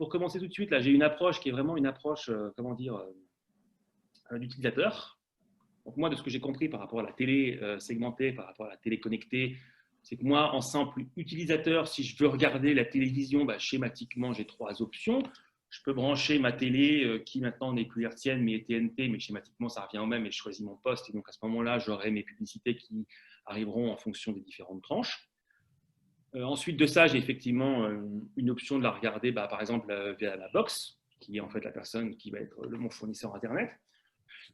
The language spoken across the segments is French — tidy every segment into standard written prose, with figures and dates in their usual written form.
pour commencer tout de suite, là, j'ai une approche qui est vraiment une approche, comment dire, d'utilisateur. Donc moi, de ce que j'ai compris par rapport à la télé segmentée, par rapport à la télé connectée, c'est que moi, en simple utilisateur, si je veux regarder la télévision, bah, schématiquement, j'ai trois options. Je peux brancher ma télé qui maintenant n'est plus hertzienne, mais est TNT, mais schématiquement, ça revient au même et je choisis mon poste. Et donc à ce moment-là, j'aurai mes publicités qui arriveront en fonction des différentes tranches. Ensuite de ça, j'ai effectivement une option de la regarder, bah, par exemple, via la box, qui est en fait la personne qui va être mon fournisseur Internet.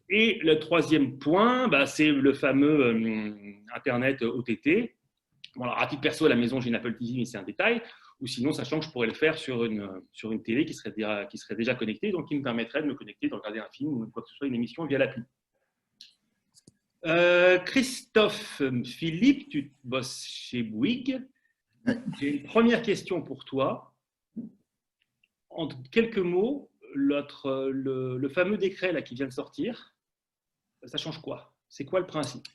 Et le troisième point, bah, c'est le fameux Internet OTT. Bon, alors, à titre perso, à la maison, j'ai une Apple TV, mais c'est un détail. Ou sinon, sachant que je pourrais le faire sur une télé qui serait déjà connectée, donc qui me permettrait de me connecter, de regarder un film ou quoi que ce soit, une émission via l'appli. Christophe Philippe, tu bosses chez Bouygues. J'ai une première question pour toi. En quelques mots, le fameux décret là, qui vient de sortir, ça change quoi? C'est quoi le principe?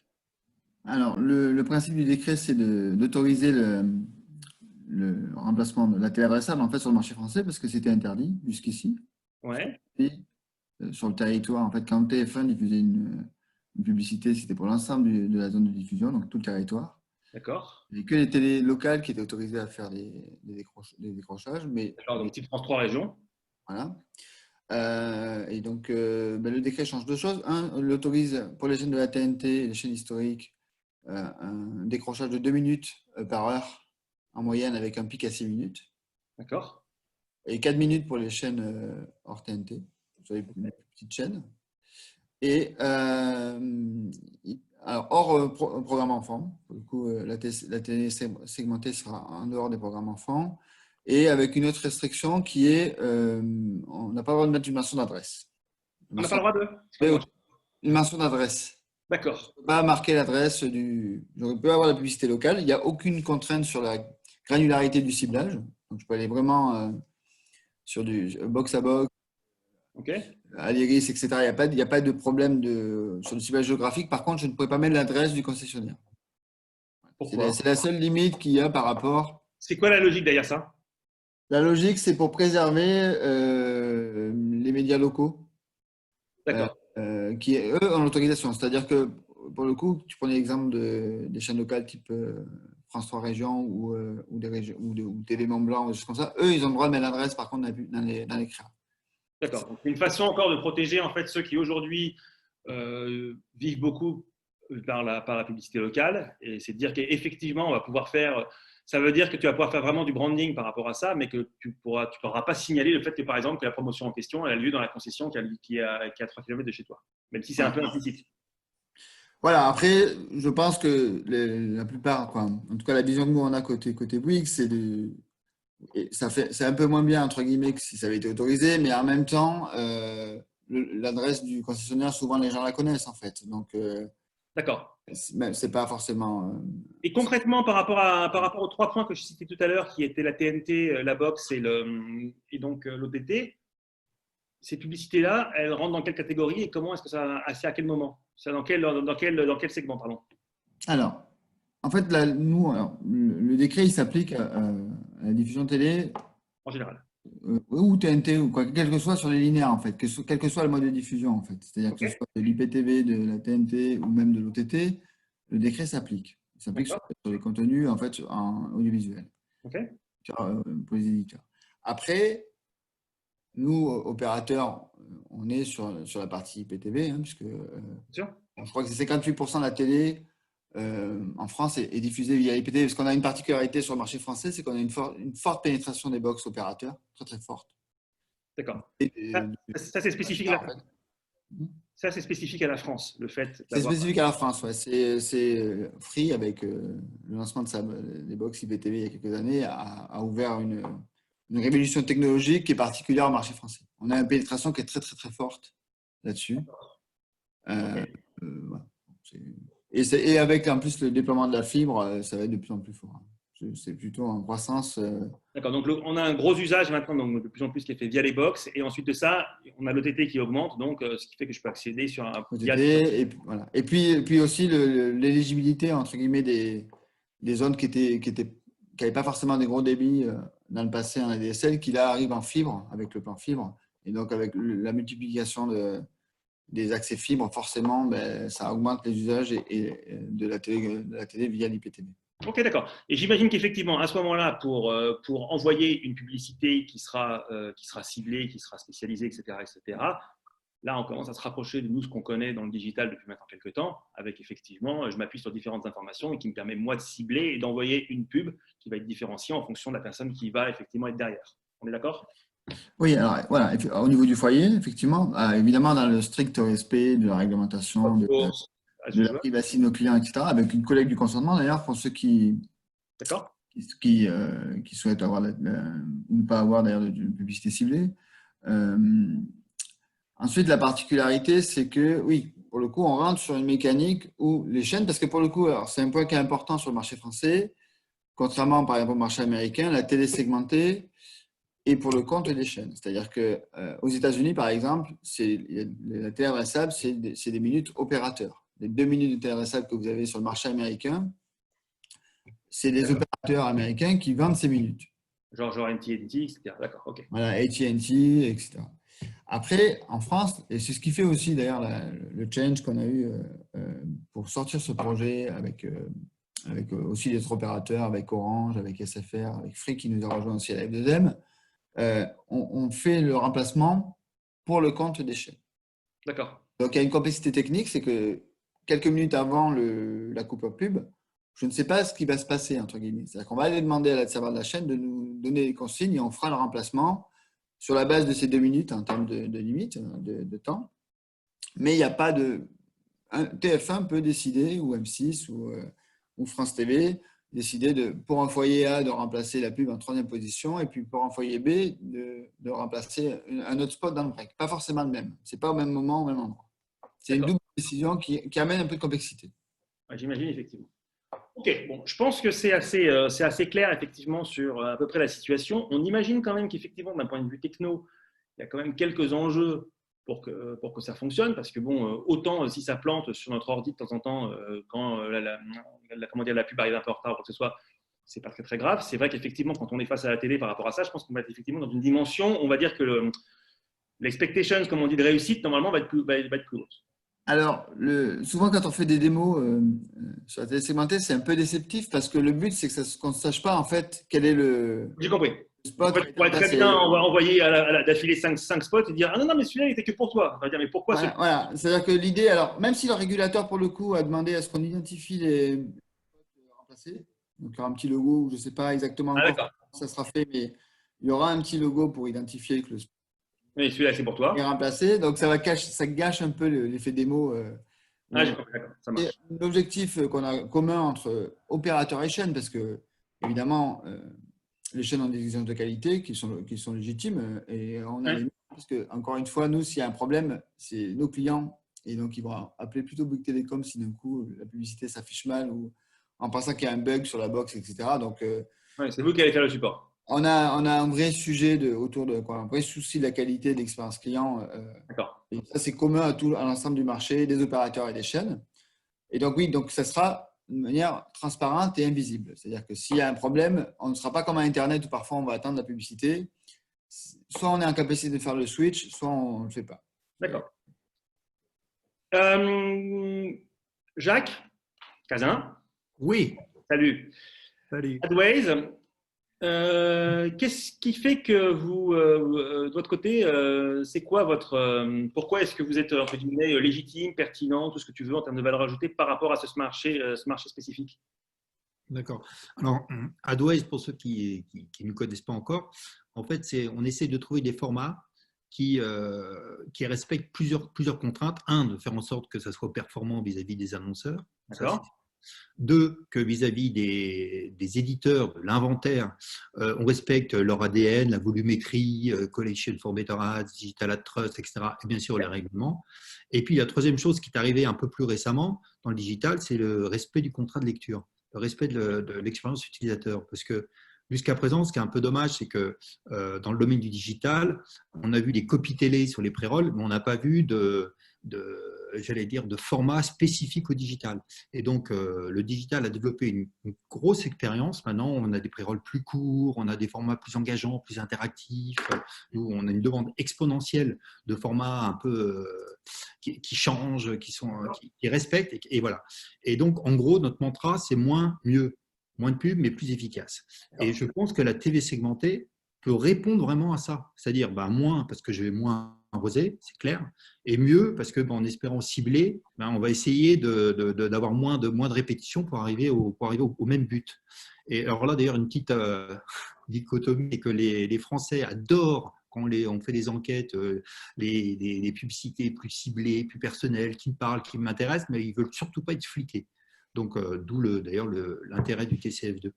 Alors, le principe du décret, c'est d'autoriser le remplacement de la télé adressable en fait, sur le marché français parce que c'était interdit jusqu'ici. Ouais. Et sur le territoire, en fait, quand TF1 diffusait une publicité, c'était pour l'ensemble de la zone de diffusion, donc tout le territoire. D'accord. Il n'y avait que les télés locales qui étaient autorisées à faire des décrochages. D'accord, donc type France 3 régions. Voilà. Et donc, le décret change deux choses. Un, on l'autorise pour les chaînes de la TNT et les chaînes historiques, un décrochage de 2 minutes par heure en moyenne avec un pic à 6 minutes. D'accord. Et 4 minutes pour les chaînes hors TNT, sur les petites chaînes. Et alors, hors programme enfant, pour le coup, la télé segmentée sera en dehors des programmes enfants. Et avec une autre restriction qui est on n'a pas le droit de mettre une mention d'adresse. On n'a pas le droit de. Une mention d'adresse. D'accord. On ne peut pas marquer l'adresse du. On peut avoir la publicité locale. Il n'y a aucune contrainte sur la granularité du ciblage. Donc, je peux aller vraiment sur du box à box, à l'iris, etc. Il n'y a pas de problème sur le ciblage géographique. Par contre, je ne pourrais pas mettre l'adresse du concessionnaire. Pourquoi? C'est la seule limite qu'il y a par rapport. C'est quoi la logique derrière ça? La logique, c'est pour préserver les médias locaux. D'accord. Qui, eux, ont l'autorisation. C'est-à-dire que, pour le coup, tu prenais l'exemple des chaînes locales type France 3 Régions ou Télé Mont Blanc, des choses comme ça. Eux, ils ont le droit de mettre l'adresse, par contre, dans les CRA. D'accord. Donc, une façon encore de protéger en fait ceux qui aujourd'hui vivent beaucoup par la publicité locale. Et c'est de dire qu'effectivement, on va pouvoir faire. Ça veut dire que tu vas pouvoir faire vraiment du branding par rapport à ça, mais que tu pourras pas signaler le fait que, par exemple, que la promotion en question elle a lieu dans la concession qui est à 3 km de chez toi, même si c'est un peu implicite. Voilà, après, je pense que la plupart, quoi, en tout cas, la vision que nous on a côté Bouygues, c'est un peu moins bien, entre guillemets, que si ça avait été autorisé, mais en même temps, l'adresse du concessionnaire, souvent les gens la connaissent, en fait. Donc, d'accord. C'est pas forcément. Et concrètement, par rapport aux trois points que je citais tout à l'heure, qui étaient la TNT, la box et donc l'OTT, ces publicités-là, elles rentrent dans quelle catégorie et comment est-ce que c'est à quel moment? C'est dans quel segment, pardon? Alors, en fait, là, le décret, il s'applique à la diffusion télé. En général. Ou TNT, ou quoi, quel que soit sur les linéaires, en fait, quel que soit le mode de diffusion, en fait. C'est-à-dire que ce soit de l'IPTV, de la TNT ou même de l'OTT, le décret s'applique. Il s'applique sur les contenus, en fait, en audiovisuel. Pour les éditeurs. Après, nous, opérateurs, on est sur la partie IPTV, puisque je crois que c'est 58% de la télé en France est diffusée via IPTV. Parce qu'on a une particularité sur le marché français, c'est qu'on a une forte pénétration des box opérateurs, très très forte. D'accord. Ça c'est spécifique à la France. Ça, c'est spécifique à la France, le fait. C'est spécifique à la France, ouais. C'est Free, avec le lancement des box IPTV il y a quelques années, a ouvert une révolution technologique qui est particulière au marché français. On a une pénétration qui est très très très forte là-dessus. Voilà. Et avec en plus le déploiement de la fibre, ça va être de plus en plus fort. C'est plutôt en croissance. D'accord, donc on a un gros usage maintenant, donc de plus en plus qui est fait via les box, et ensuite de ça, on a l'OTT qui augmente, donc ce qui fait que je peux accéder sur un OTT, voilà. Et puis aussi l'éligibilité entre guillemets des zones qui n'avaient pas forcément des gros débits dans le passé en ADSL qui là arrive en fibre avec le plan fibre. Et donc, avec la multiplication des accès fibre, forcément, ben, ça augmente les usages de la télé via l'IPTV. Ok, d'accord. Et j'imagine qu'effectivement, à ce moment-là, pour envoyer une publicité qui sera ciblée, qui sera spécialisée, etc., là, on commence à se rapprocher de nous, ce qu'on connaît dans le digital depuis maintenant quelques temps, avec effectivement, je m'appuie sur différentes informations et qui me permet, moi, de cibler et d'envoyer une pub qui va être différenciée en fonction de la personne qui va effectivement être derrière. On est d'accord? Oui, alors voilà, au niveau du foyer, effectivement, évidemment, dans le strict respect de la réglementation, de la privacité de nos clients, etc., avec une collecte du consentement, d'ailleurs, pour ceux D'accord? qui souhaitent avoir ou ne pas avoir d'ailleurs de publicité ciblée. Ensuite, la particularité, c'est que, oui, pour le coup, on rentre sur une mécanique où les chaînes, parce que pour le coup, alors c'est un point qui est important sur le marché français, contrairement par exemple au marché américain, la télé segmentée est pour le compte des chaînes. C'est-à-dire que aux États-Unis, par exemple, la télé adressable, c'est des minutes opérateurs. Les 2 minutes de télé adressable que vous avez sur le marché américain, c'est des opérateurs américains qui vendent ces minutes. Genre AT&T, etc. D'accord, ok. Voilà, AT&T, etc. Après, en France, et c'est ce qui fait aussi d'ailleurs le change qu'on a eu pour sortir ce projet avec aussi des autres opérateurs, avec Orange, avec SFR, avec Free qui nous a rejoint aussi à la F2M, on fait le remplacement pour le compte des chaînes. D'accord. Donc il y a une complexité technique, c'est que quelques minutes avant la coupe pub, je ne sais pas ce qui va se passer, entre guillemets. C'est-à-dire qu'on va aller demander à la serveur de la chaîne de nous donner les consignes et on fera le remplacement sur la base de ces 2 minutes en termes de limite, de temps. Mais il n'y a pas de… TF1 peut décider, ou M6 ou France TV, décider pour un foyer A de remplacer la pub en 3e position et puis pour un foyer B de remplacer un autre spot dans le break. Pas forcément le même. Ce n'est pas au même moment, au même endroit. C'est une double décision qui amène un peu de complexité. J'imagine, effectivement. Ok, bon, je pense que c'est assez clair, effectivement, sur à peu près la situation. On imagine quand même qu'effectivement, d'un point de vue techno, il y a quand même quelques enjeux pour que ça fonctionne, parce que bon, autant si ça plante sur notre ordi de temps en temps, quand comment dire, la pub arrive un peu en retard ou quoi que ce soit, c'est pas très, très grave. C'est vrai qu'effectivement, quand on est face à la télé par rapport à ça, je pense qu'on va être effectivement dans une dimension, on va dire que l'expectation, comme on dit, de réussite, normalement, va être plus haute. Alors, souvent quand on fait des démos sur la télé segmentée, c'est un peu déceptif parce que le but, c'est qu'on ne sache pas en fait quel est le J'ai compris. spot. On pourrait très bien envoyer d'affilée 5 spots et dire ah non, mais celui-là, il était que pour toi. On va dire, mais pourquoi voilà. C'est-à-dire que l'idée, alors, même si le régulateur, pour le coup, a demandé à ce qu'on identifie les spots remplacés, donc il y aura un petit logo, je ne sais pas exactement encore comment ça sera fait, mais il y aura un petit logo pour identifier que le spot celui-là, c'est pour toi. est remplacé. Donc, ça gâche un peu l'effet démo. J'ai compris, d'accord, ça marche. L'objectif qu'on a commun entre opérateurs et chaînes, parce que, évidemment, les chaînes ont des exigences de qualité qui sont légitimes et on a les mêmes, parce que, encore une fois, nous, s'il y a un problème, c'est nos clients et donc ils vont appeler plutôt Bouygues Telecom si d'un coup la publicité s'affiche mal ou en pensant qu'il y a un bug sur la box, etc. Donc, c'est vous qui allez faire le support. On a un vrai sujet autour de quoi, un vrai souci de la qualité de l'expérience client. Et ça, c'est commun à l'ensemble du marché, des opérateurs et des chaînes. Et donc, oui, donc ça sera de manière transparente et invisible. C'est-à-dire que s'il y a un problème, on ne sera pas comme à Internet où parfois on va attendre la publicité. Soit on est en capacité de faire le switch, soit on ne le fait pas. D'accord. Jacques Cazin. Oui. Salut. Adways, qu'est-ce qui fait que vous, de votre côté, c'est quoi pourquoi est-ce que vous êtes entre guillemets légitime, pertinent, tout ce que tu veux en termes de valeur ajoutée par rapport à ce marché spécifique? D'accord. Alors, Adways, pour ceux qui ne connaissent pas encore, en fait, on essaie de trouver des formats qui respectent plusieurs contraintes. Un, de faire en sorte que ça soit performant vis-à-vis des annonceurs. D'accord. Deux, que vis-à-vis des éditeurs, de l'inventaire, on respecte leur ADN, la volumétrie, Collection for Better Ads, Digital Ad Trust, etc. Et bien sûr, les règlements. Et puis, la troisième chose qui est arrivée un peu plus récemment dans le digital, c'est le respect du contrat de lecture, le respect de l'expérience utilisateur. Parce que jusqu'à présent, ce qui est un peu dommage, c'est que dans le domaine du digital, on a vu des copies télé sur les pré-rolls, mais on n'a pas vu j'allais dire, de format spécifique au digital. Et donc, le digital a développé une grosse expérience. Maintenant, on a des pré-rolls plus courts, on a des formats plus engageants, plus interactifs, où on a une demande exponentielle de formats un peu qui changent, qui respectent. Et voilà. Et donc, en gros, notre mantra, c'est moins, mieux. Moins de pub, mais plus efficace. Et je pense que la TV segmentée peut répondre vraiment à ça. C'est-à-dire moins parce que je vais moins arroser, c'est clair, et mieux parce que en espérant cibler, on va essayer d'avoir moins de répétitions pour arriver au même but. Et alors là, d'ailleurs, une petite dichotomie, c'est que les Français adorent quand on fait des enquêtes, les publicités plus ciblées, plus personnelles, qui me parlent, qui m'intéressent, mais ils ne veulent surtout pas être fliqués. Donc, d'où d'ailleurs l'intérêt du TCF2.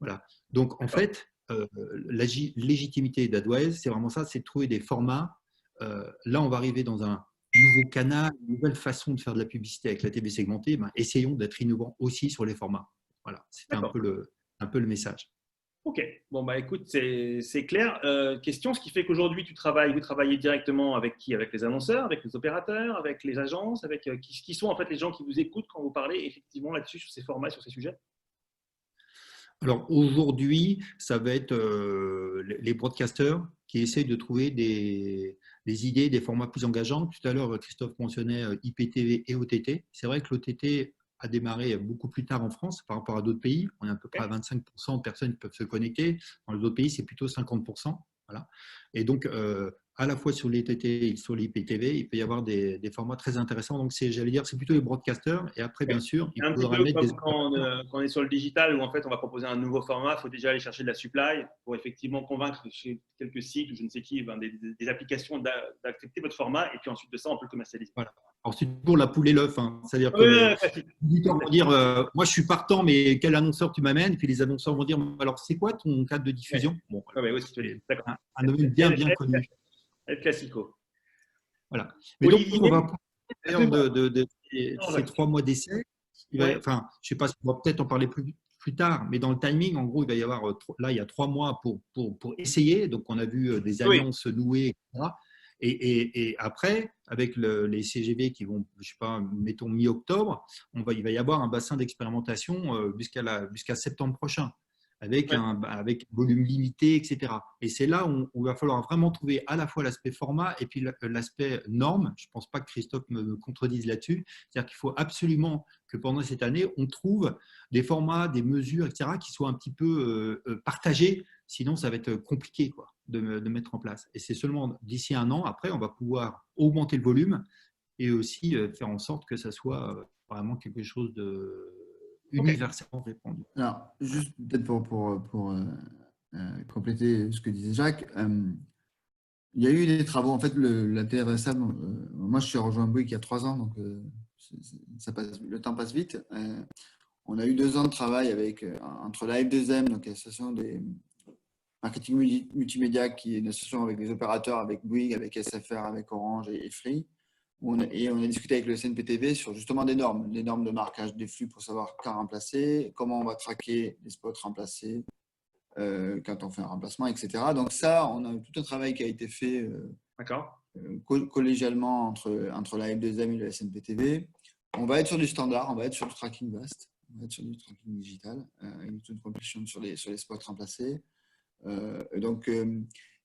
Voilà. Donc, en fait, la légitimité d'AdWise, c'est vraiment ça, c'est de trouver des formats. Là, on va arriver dans un nouveau canal, une nouvelle façon de faire de la publicité avec la TV segmentée. Essayons d'être innovants aussi sur les formats. Voilà, c'était un peu le message. Ok, bon écoute, c'est clair. Question, ce qui fait qu'aujourd'hui vous travaillez directement avec qui? Avec les annonceurs, avec les opérateurs, avec les agences, avec qui sont en fait les gens qui vous écoutent quand vous parlez effectivement là-dessus, sur ces formats, sur ces sujets? Alors aujourd'hui, ça va être les broadcasters qui essayent de trouver des idées, des formats plus engageants. Tout à l'heure, Christophe mentionnait IPTV et OTT. C'est vrai que l'OTT a démarré beaucoup plus tard en France par rapport à d'autres pays. On est à peu près à 25% de personnes qui peuvent se connecter. Dans les autres pays, c'est plutôt 50%. Voilà. Et donc, à la fois sur les TT et sur l'IPTV, il peut y avoir des formats très intéressants. Donc, j'allais dire, c'est plutôt les broadcasters. Et après, bien sûr, il Un petit faudra peu mettre comme des… quand on est sur le digital, où en fait on va proposer un nouveau format, il faut déjà aller chercher de la supply pour effectivement convaincre chez quelques sites ou je ne sais qui, des applications d'accepter votre format, et puis ensuite de ça on peut le commercialiser. Voilà. Alors, c'est toujours la poule et l'œuf. C'est-à-dire que Ouais, les éditeurs vont dire moi je suis partant, mais quel annonceur tu m'amènes? Et puis les annonceurs vont dire alors c'est quoi ton cadre de diffusion? Bon, c'est un domaine bien connu. El Classico. Voilà. Mais donc, on va parler de ces 3 mois d'essai. Enfin, je ne sais pas si on va peut-être en parler plus tard, mais dans le timing, en gros, il va y avoir, là, il y a 3 mois pour essayer. Donc, on a vu des alliances nouées, etc. Et après, avec les CGV qui vont, je ne sais pas, mettons mi-octobre, il va y avoir un bassin d'expérimentation jusqu'à septembre prochain, avec un volume limité, etc. Et c'est là où il va falloir vraiment trouver à la fois l'aspect format et puis l'aspect norme. Je ne pense pas que Christophe me contredise là-dessus. C'est-à-dire qu'il faut absolument que pendant cette année, on trouve des formats, des mesures, etc., qui soient un petit peu partagés. Sinon, ça va être compliqué de mettre en place. Et c'est seulement d'ici 1 an, après, on va pouvoir augmenter le volume et aussi faire en sorte que ça soit vraiment quelque chose de universellement répandu. Alors, juste peut-être pour compléter ce que disait Jacques, il y a eu des travaux. En fait, la TRSA, moi je suis rejoint Bouygues il y a 3 ans, donc le temps passe vite. On a eu 2 ans de travail entre la F2M, donc l'association des marketing multimédia, qui est une association avec les opérateurs, avec Bouygues, avec SFR, avec Orange et Free. Et on a discuté avec le CNPTV sur justement des normes de marquage des flux pour savoir quand remplacer, comment on va traquer les spots remplacés quand on fait un remplacement, etc. Donc ça, on a tout un travail qui a été fait collégialement entre la F2M et le CNPTV. On va être sur du standard, on va être sur du tracking VAST, on va être sur du tracking digital, une toute complétion sur les spots remplacés.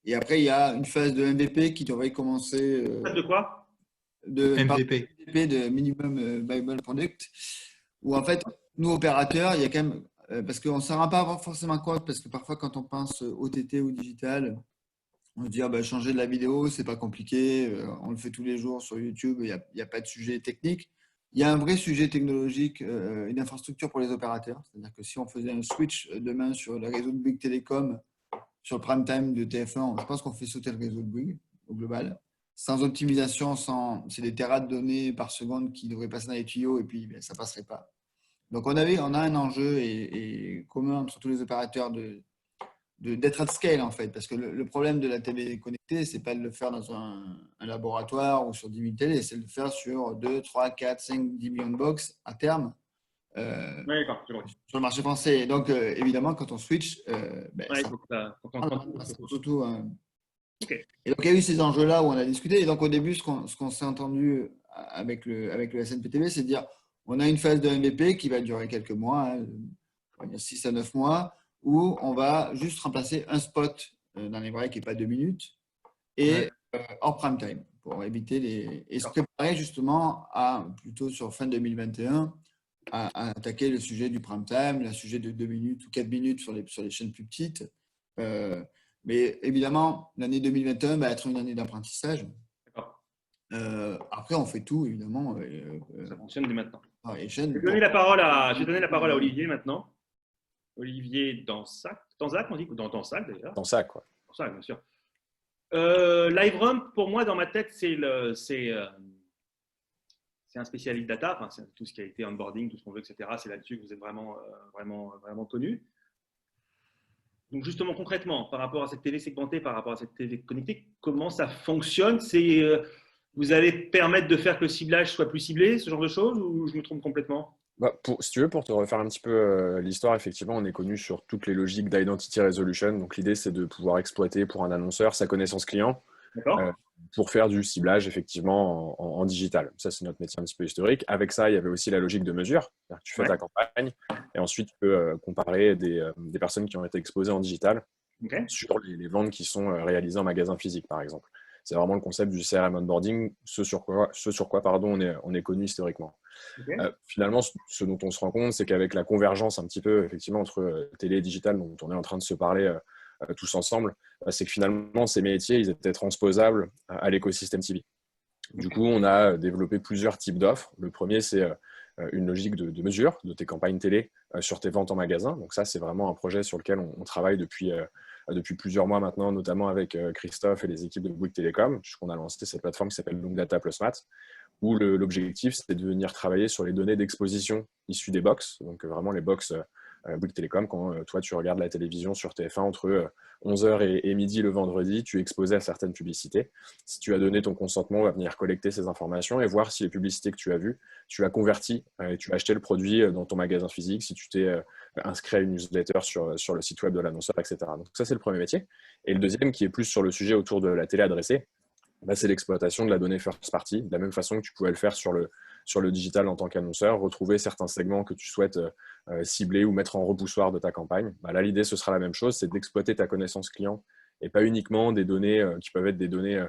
Et après, il y a une phase de MVP qui devrait commencer. De quoi? MVP. De Minimum Viable Product, où en fait, nous opérateurs, il y a quand même, parce qu'on ne s'en rend pas forcément compte, parce que parfois quand on pense OTT ou digital, on se dit changer de la vidéo, c'est pas compliqué, on le fait tous les jours sur YouTube, il n'y a pas de sujet technique. Il y a un vrai sujet technologique, une infrastructure pour les opérateurs. C'est-à-dire que si on faisait un switch demain sur le réseau de Bouygues Télécom, sur le prime time de TF1, je pense qu'on fait sauter le réseau de Bouygues au global. Sans optimisation, c'est des terras de données par seconde qui devraient passer dans les tuyaux et puis ça ne passerait pas. Donc, on a un enjeu commun entre tous les opérateurs d'être at scale en fait. Parce que le problème de la télé connectée, ce n'est pas de le faire dans un laboratoire ou sur 10 000 télés, c'est de le faire sur 2, 3, 4, 5, 10 millions de box à terme Ouais, d'accord, je vois. sur le marché français. Et donc, évidemment, quand on switch, Ouais, ça faut qu'on prend continue. surtout. Ok. Et donc, il y a eu ces enjeux-là où on a discuté. Et donc, au début, ce qu'on s'est entendu avec le SNPTV, c'est de dire on a une phase de MVP qui va durer quelques mois, hein, on va dire 6 à 9 mois, où on va juste remplacer un spot dans les breaks et pas 2 minutes, et Ouais, hors prime time, pour éviter et se d'accord. préparer justement à, plutôt sur fin 2021, à attaquer le sujet du prime time, le sujet de 2 minutes ou 4 minutes sur les chaînes plus petites. Euh, mais évidemment, l'année 2021 va être une année d'apprentissage. D'accord. Après, on fait tout, évidemment, Ça fonctionne dès maintenant. et Je chaîne vais donner la parole à pour- Olivier maintenant. Olivier Danzac, on dit, ou Danzac d'ailleurs. Dans ça, quoi. Danzac, bien sûr. LiveRump, pour moi, dans ma tête, c'est un spécialiste data. Enfin, c'est tout ce qui a été onboarding, tout ce qu'on veut, etc. C'est là-dessus que vous êtes vraiment connu. Donc, justement, concrètement, par rapport à cette télé segmentée, par rapport à cette télé connectée, comment ça fonctionne? Vous allez permettre de faire que le ciblage soit plus ciblé, ce genre de choses, ou je me trompe complètement? Bah, si tu veux, pour te refaire un petit peu l'histoire, effectivement, on est connu sur toutes les logiques d'identity resolution. Donc, l'idée, c'est de pouvoir exploiter pour un annonceur sa connaissance client D'accord? pour faire du ciblage, effectivement, en digital. Ça, c'est notre métier un petit peu historique. Avec ça, il y avait aussi la logique de mesure. C'est-à-dire que tu fais Ouais. ta campagne et ensuite, tu peux comparer des personnes qui ont été exposées en digital Ok. sur les ventes qui sont réalisées en magasin physique, par exemple. C'est vraiment le concept du CRM onboarding, ce sur quoi pardon, on est connu historiquement. Ok. Finalement, ce dont on se rend compte, c'est qu'avec la convergence un petit peu effectivement entre télé et digital, dont on est en train de se parler tous ensemble, c'est que finalement, ces métiers, ils étaient transposables à l'écosystème TV. Du coup, on a développé plusieurs types d'offres. Le premier, c'est une logique de mesure de tes campagnes télé sur tes ventes en magasin. Donc ça, c'est vraiment un projet sur lequel on travaille depuis plusieurs mois maintenant, notamment avec Christophe et les équipes de Bouygues Télécom, puisqu'on a lancé cette plateforme qui s'appelle Data Plus Math, où l'objectif, c'est de venir travailler sur les données d'exposition issues des box, donc vraiment les box Bouygues Télécom, quand toi, tu regardes la télévision sur TF1 entre 11h et midi le vendredi, tu es exposé à certaines publicités. Si tu as donné ton consentement, on va venir collecter ces informations et voir si les publicités que tu as vues, tu as converti et tu as acheté le produit dans ton magasin physique, si tu t'es inscrit à une newsletter sur le site web de l'annonceur, etc. Donc ça, c'est le premier métier. Et le deuxième, qui est plus sur le sujet autour de la télé adressée, c'est l'exploitation de la donnée first party, de la même façon que tu pouvais le faire sur le digital en tant qu'annonceur, retrouver certains segments que tu souhaites cibler ou mettre en repoussoir de ta campagne. Là, l'idée, ce sera la même chose, c'est d'exploiter ta connaissance client et pas uniquement des données qui peuvent être des données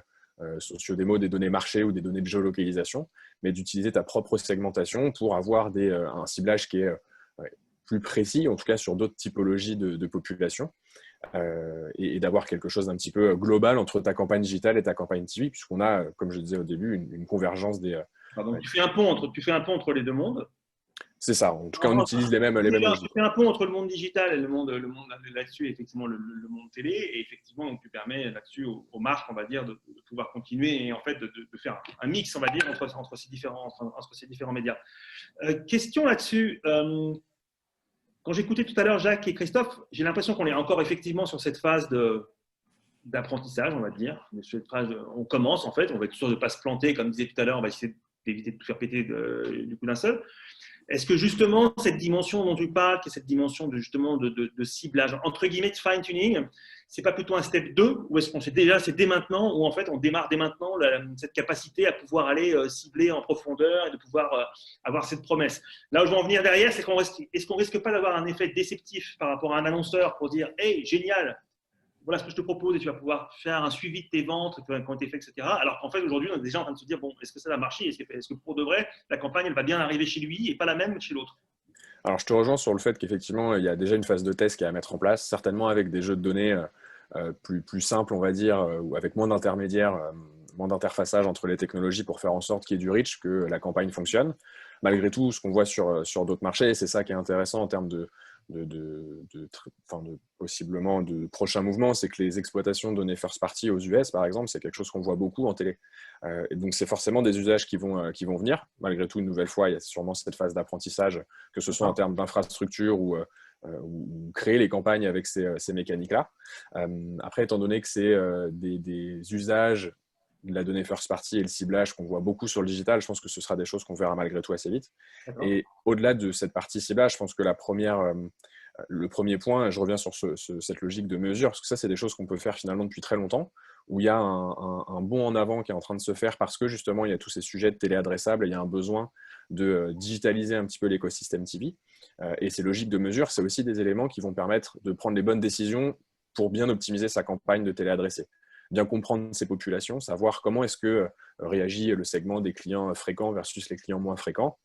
socio-démo, des données marché ou des données de géolocalisation, mais d'utiliser ta propre segmentation pour avoir un ciblage qui est plus précis, en tout cas sur d'autres typologies de population. Et d'avoir quelque chose d'un petit peu global entre ta campagne digitale et ta campagne TV, puisqu'on a, comme je disais au début, une convergence des… Donc, tu fais un pont entre les deux mondes. C'est ça, en tout cas, on utilise les mêmes logiques. Tu fais un pont entre le monde digital et le monde là-dessus, effectivement, le monde télé. Et effectivement, donc, tu permets là-dessus aux marques, on va dire, de pouvoir continuer et en fait de faire un mix, on va dire, entre ces différents médias. Question là-dessus. Quand j'écoutais tout à l'heure Jacques et Christophe, j'ai l'impression qu'on est encore effectivement sur cette phase d'apprentissage, on va dire. On commence en fait, on va être sûr de ne pas se planter, comme disait tout à l'heure, on va essayer d'éviter de tout faire péter du coup d'un seul. Est-ce que justement cette dimension dont tu parles, qui est cette dimension de ciblage, entre guillemets de fine-tuning, c'est pas plutôt un step 2 ou est-ce qu'on sait déjà, c'est dès maintenant, ou en fait on démarre dès maintenant cette capacité à pouvoir aller cibler en profondeur et de pouvoir avoir cette promesse. Là où je veux en venir derrière, c'est est-ce qu'on risque pas d'avoir un effet déceptif par rapport à un annonceur pour dire « Hey, génial, voilà ce que je te propose et tu vas pouvoir faire un suivi de tes ventes qui ont été faites, etc. » Alors qu'en fait, aujourd'hui, on est déjà en train de se dire, bon, est-ce que ça va marcher? Est-ce que pour de vrai, la campagne, elle va bien arriver chez lui et pas la même chez l'autre? Alors, je te rejoins sur le fait qu'effectivement, il y a déjà une phase de test qui est à mettre en place, certainement avec des jeux de données plus simples, on va dire, ou avec moins d'intermédiaires, moins d'interfaçage entre les technologies pour faire en sorte qu'il y ait du reach, que la campagne fonctionne. Malgré tout, ce qu'on voit sur d'autres marchés, et c'est ça qui est intéressant en termes de possiblement de prochains mouvements, c'est que les exploitations de données first party aux US, par exemple, c'est quelque chose qu'on voit beaucoup en télé. Et donc, c'est forcément des usages qui vont venir. Malgré tout, une nouvelle fois, il y a sûrement cette phase d'apprentissage, que ce soit en termes d'infrastructure ou créer les campagnes avec ces mécaniques-là. Après, étant donné que c'est des usages la donnée first party et le ciblage qu'on voit beaucoup sur le digital, je pense que ce sera des choses qu'on verra malgré tout assez vite. Et au-delà de cette partie ciblage, je pense que le premier point, je reviens sur cette logique de mesure, parce que ça, c'est des choses qu'on peut faire finalement depuis très longtemps, où il y a un bond en avant qui est en train de se faire parce que justement, il y a tous ces sujets de télé adressable et il y a un besoin de digitaliser un petit peu l'écosystème TV. Et ces logiques de mesure, c'est aussi des éléments qui vont permettre de prendre les bonnes décisions pour bien optimiser sa campagne de télé adressée. Bien comprendre ces populations, savoir comment est-ce que réagit le segment des clients fréquents versus les clients moins fréquents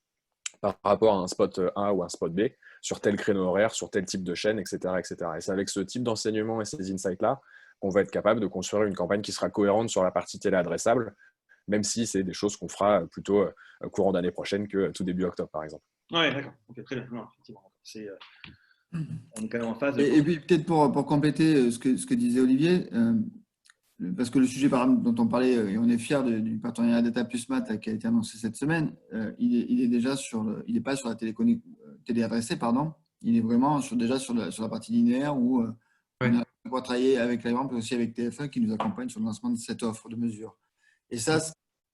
par rapport à un spot A ou un spot B, sur tel créneau horaire, sur tel type de chaîne, etc. etc. Et c'est avec ce type d'enseignement et ces insights-là qu'on va être capable de construire une campagne qui sera cohérente sur la partie télé adressable, même si c'est des choses qu'on fera plutôt courant d'année prochaine que tout début octobre, par exemple. Oui, d'accord. Okay, très bien. Non, effectivement. On est quand même en phase. Et puis peut-être pour compléter ce que disait Olivier, parce que le sujet dont on parlait, et on est fiers du partenariat Data Plus Math qui a été annoncé cette semaine, il est déjà il n'est pas sur la télé adressée, pardon. Il est vraiment déjà sur la partie linéaire où on a travaillé avec la mais aussi avec TF1 qui nous accompagne sur le lancement de cette offre de mesure. Et ça,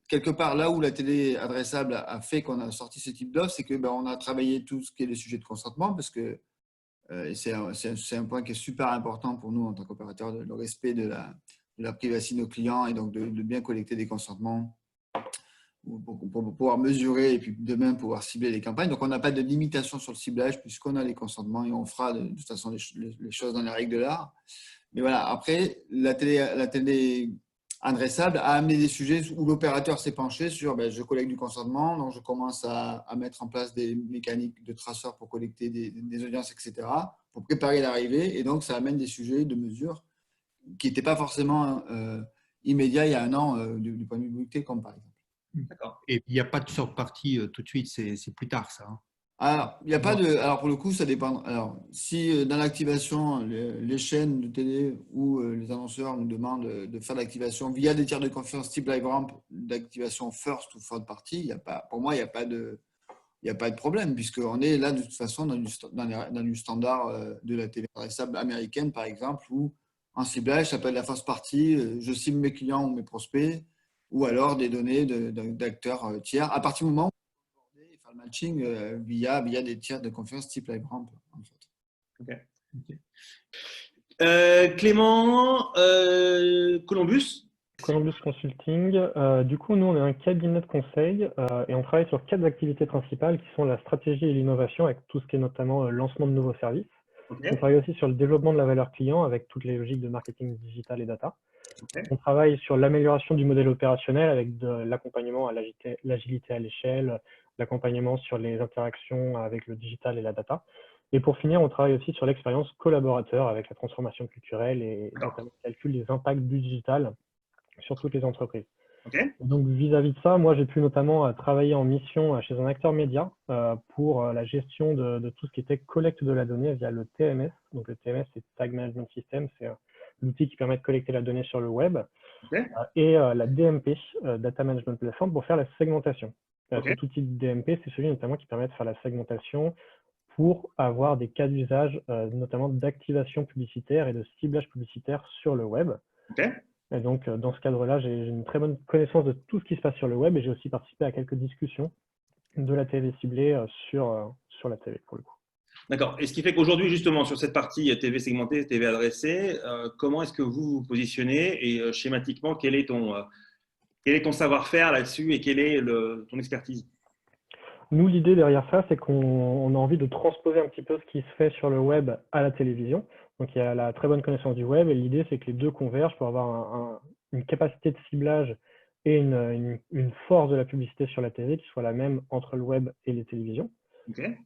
quelque part, là où la télé adressable a fait qu'on a sorti ce type d'offre, c'est que on a travaillé tout ce qui est les sujets de consentement, parce que c'est un point qui est super important pour nous en tant qu'opérateur, le respect de la privacité de nos clients et donc de bien collecter des consentements pour pouvoir mesurer et puis demain pouvoir cibler les campagnes. Donc, on n'a pas de limitation sur le ciblage puisqu'on a les consentements et on fera de toute façon les choses dans les règles de l'art. Mais voilà, après, la télé adressable a amené des sujets où l'opérateur s'est penché sur je collecte du consentement, donc je commence à mettre en place des mécaniques de traceurs pour collecter des audiences, etc., pour préparer l'arrivée. Et donc, ça amène des sujets de mesure qui n'étaient pas forcément immédiats il y a un an du point de vue Bouygues par exemple. D'accord. Et il n'y a pas de sort partie tout de suite, c'est plus tard ça. Hein. Alors, il n'y a pas de. Alors, pour le coup, ça dépend. Alors, si dans l'activation, les chaînes de télé ou les annonceurs nous demandent de faire l'activation via des tiers de confiance type LiveRamp, d'activation first ou third party, pour moi, il n'y a pas de problème, puisqu'on est là de toute façon dans du standard de la télé adressable américaine, par exemple, où en ciblage, ça peut être la first party, je cible mes clients ou mes prospects, ou alors des données d'acteurs tiers. À partir du moment où on faire le matching via des tiers de confiance type LiveRamp, en fait. Okay. Clément, Columbus. Columbus Consulting. Du coup, nous, on est un cabinet de conseil et on travaille sur 4 activités principales qui sont la stratégie et l'innovation avec tout ce qui est notamment lancement de nouveaux services. Okay. On travaille aussi sur le développement de la valeur client avec toutes les logiques de marketing digital et data. Okay. On travaille sur l'amélioration du modèle opérationnel avec de l'accompagnement à l'agilité à l'échelle, l'accompagnement sur les interactions avec le digital et la data. Et pour finir, on travaille aussi sur l'expérience collaborateur avec la transformation culturelle et notamment le calcul des impacts du digital sur toutes les entreprises. Okay. Donc vis-à-vis de ça, moi j'ai pu notamment travailler en mission chez un acteur média pour la gestion de tout ce qui était collecte de la donnée via le TMS. Donc le TMS, c'est Tag Management System, c'est l'outil qui permet de collecter la donnée sur le web. Okay. Et la DMP, Data Management Platform, pour faire la segmentation. Okay. Cet outil de DMP, c'est celui notamment qui permet de faire la segmentation pour avoir des cas d'usage, notamment d'activation publicitaire et de ciblage publicitaire sur le web. Okay. Et donc, dans ce cadre-là, j'ai une très bonne connaissance de tout ce qui se passe sur le web et j'ai aussi participé à quelques discussions de la TV ciblée sur la TV, pour le coup. D'accord. Et ce qui fait qu'aujourd'hui, justement, sur cette partie TV segmentée, TV adressée, comment est-ce que vous vous positionnez et schématiquement, quel est ton savoir-faire là-dessus et quelle est ton expertise? Nous, l'idée derrière ça, c'est qu'on a envie de transposer un petit peu ce qui se fait sur le web à la télévision. Donc, il y a la très bonne connaissance du web et l'idée, c'est que les deux convergent pour avoir une capacité de ciblage et une force de la publicité sur la télé qui soit la même entre le web et les télévisions. Okay.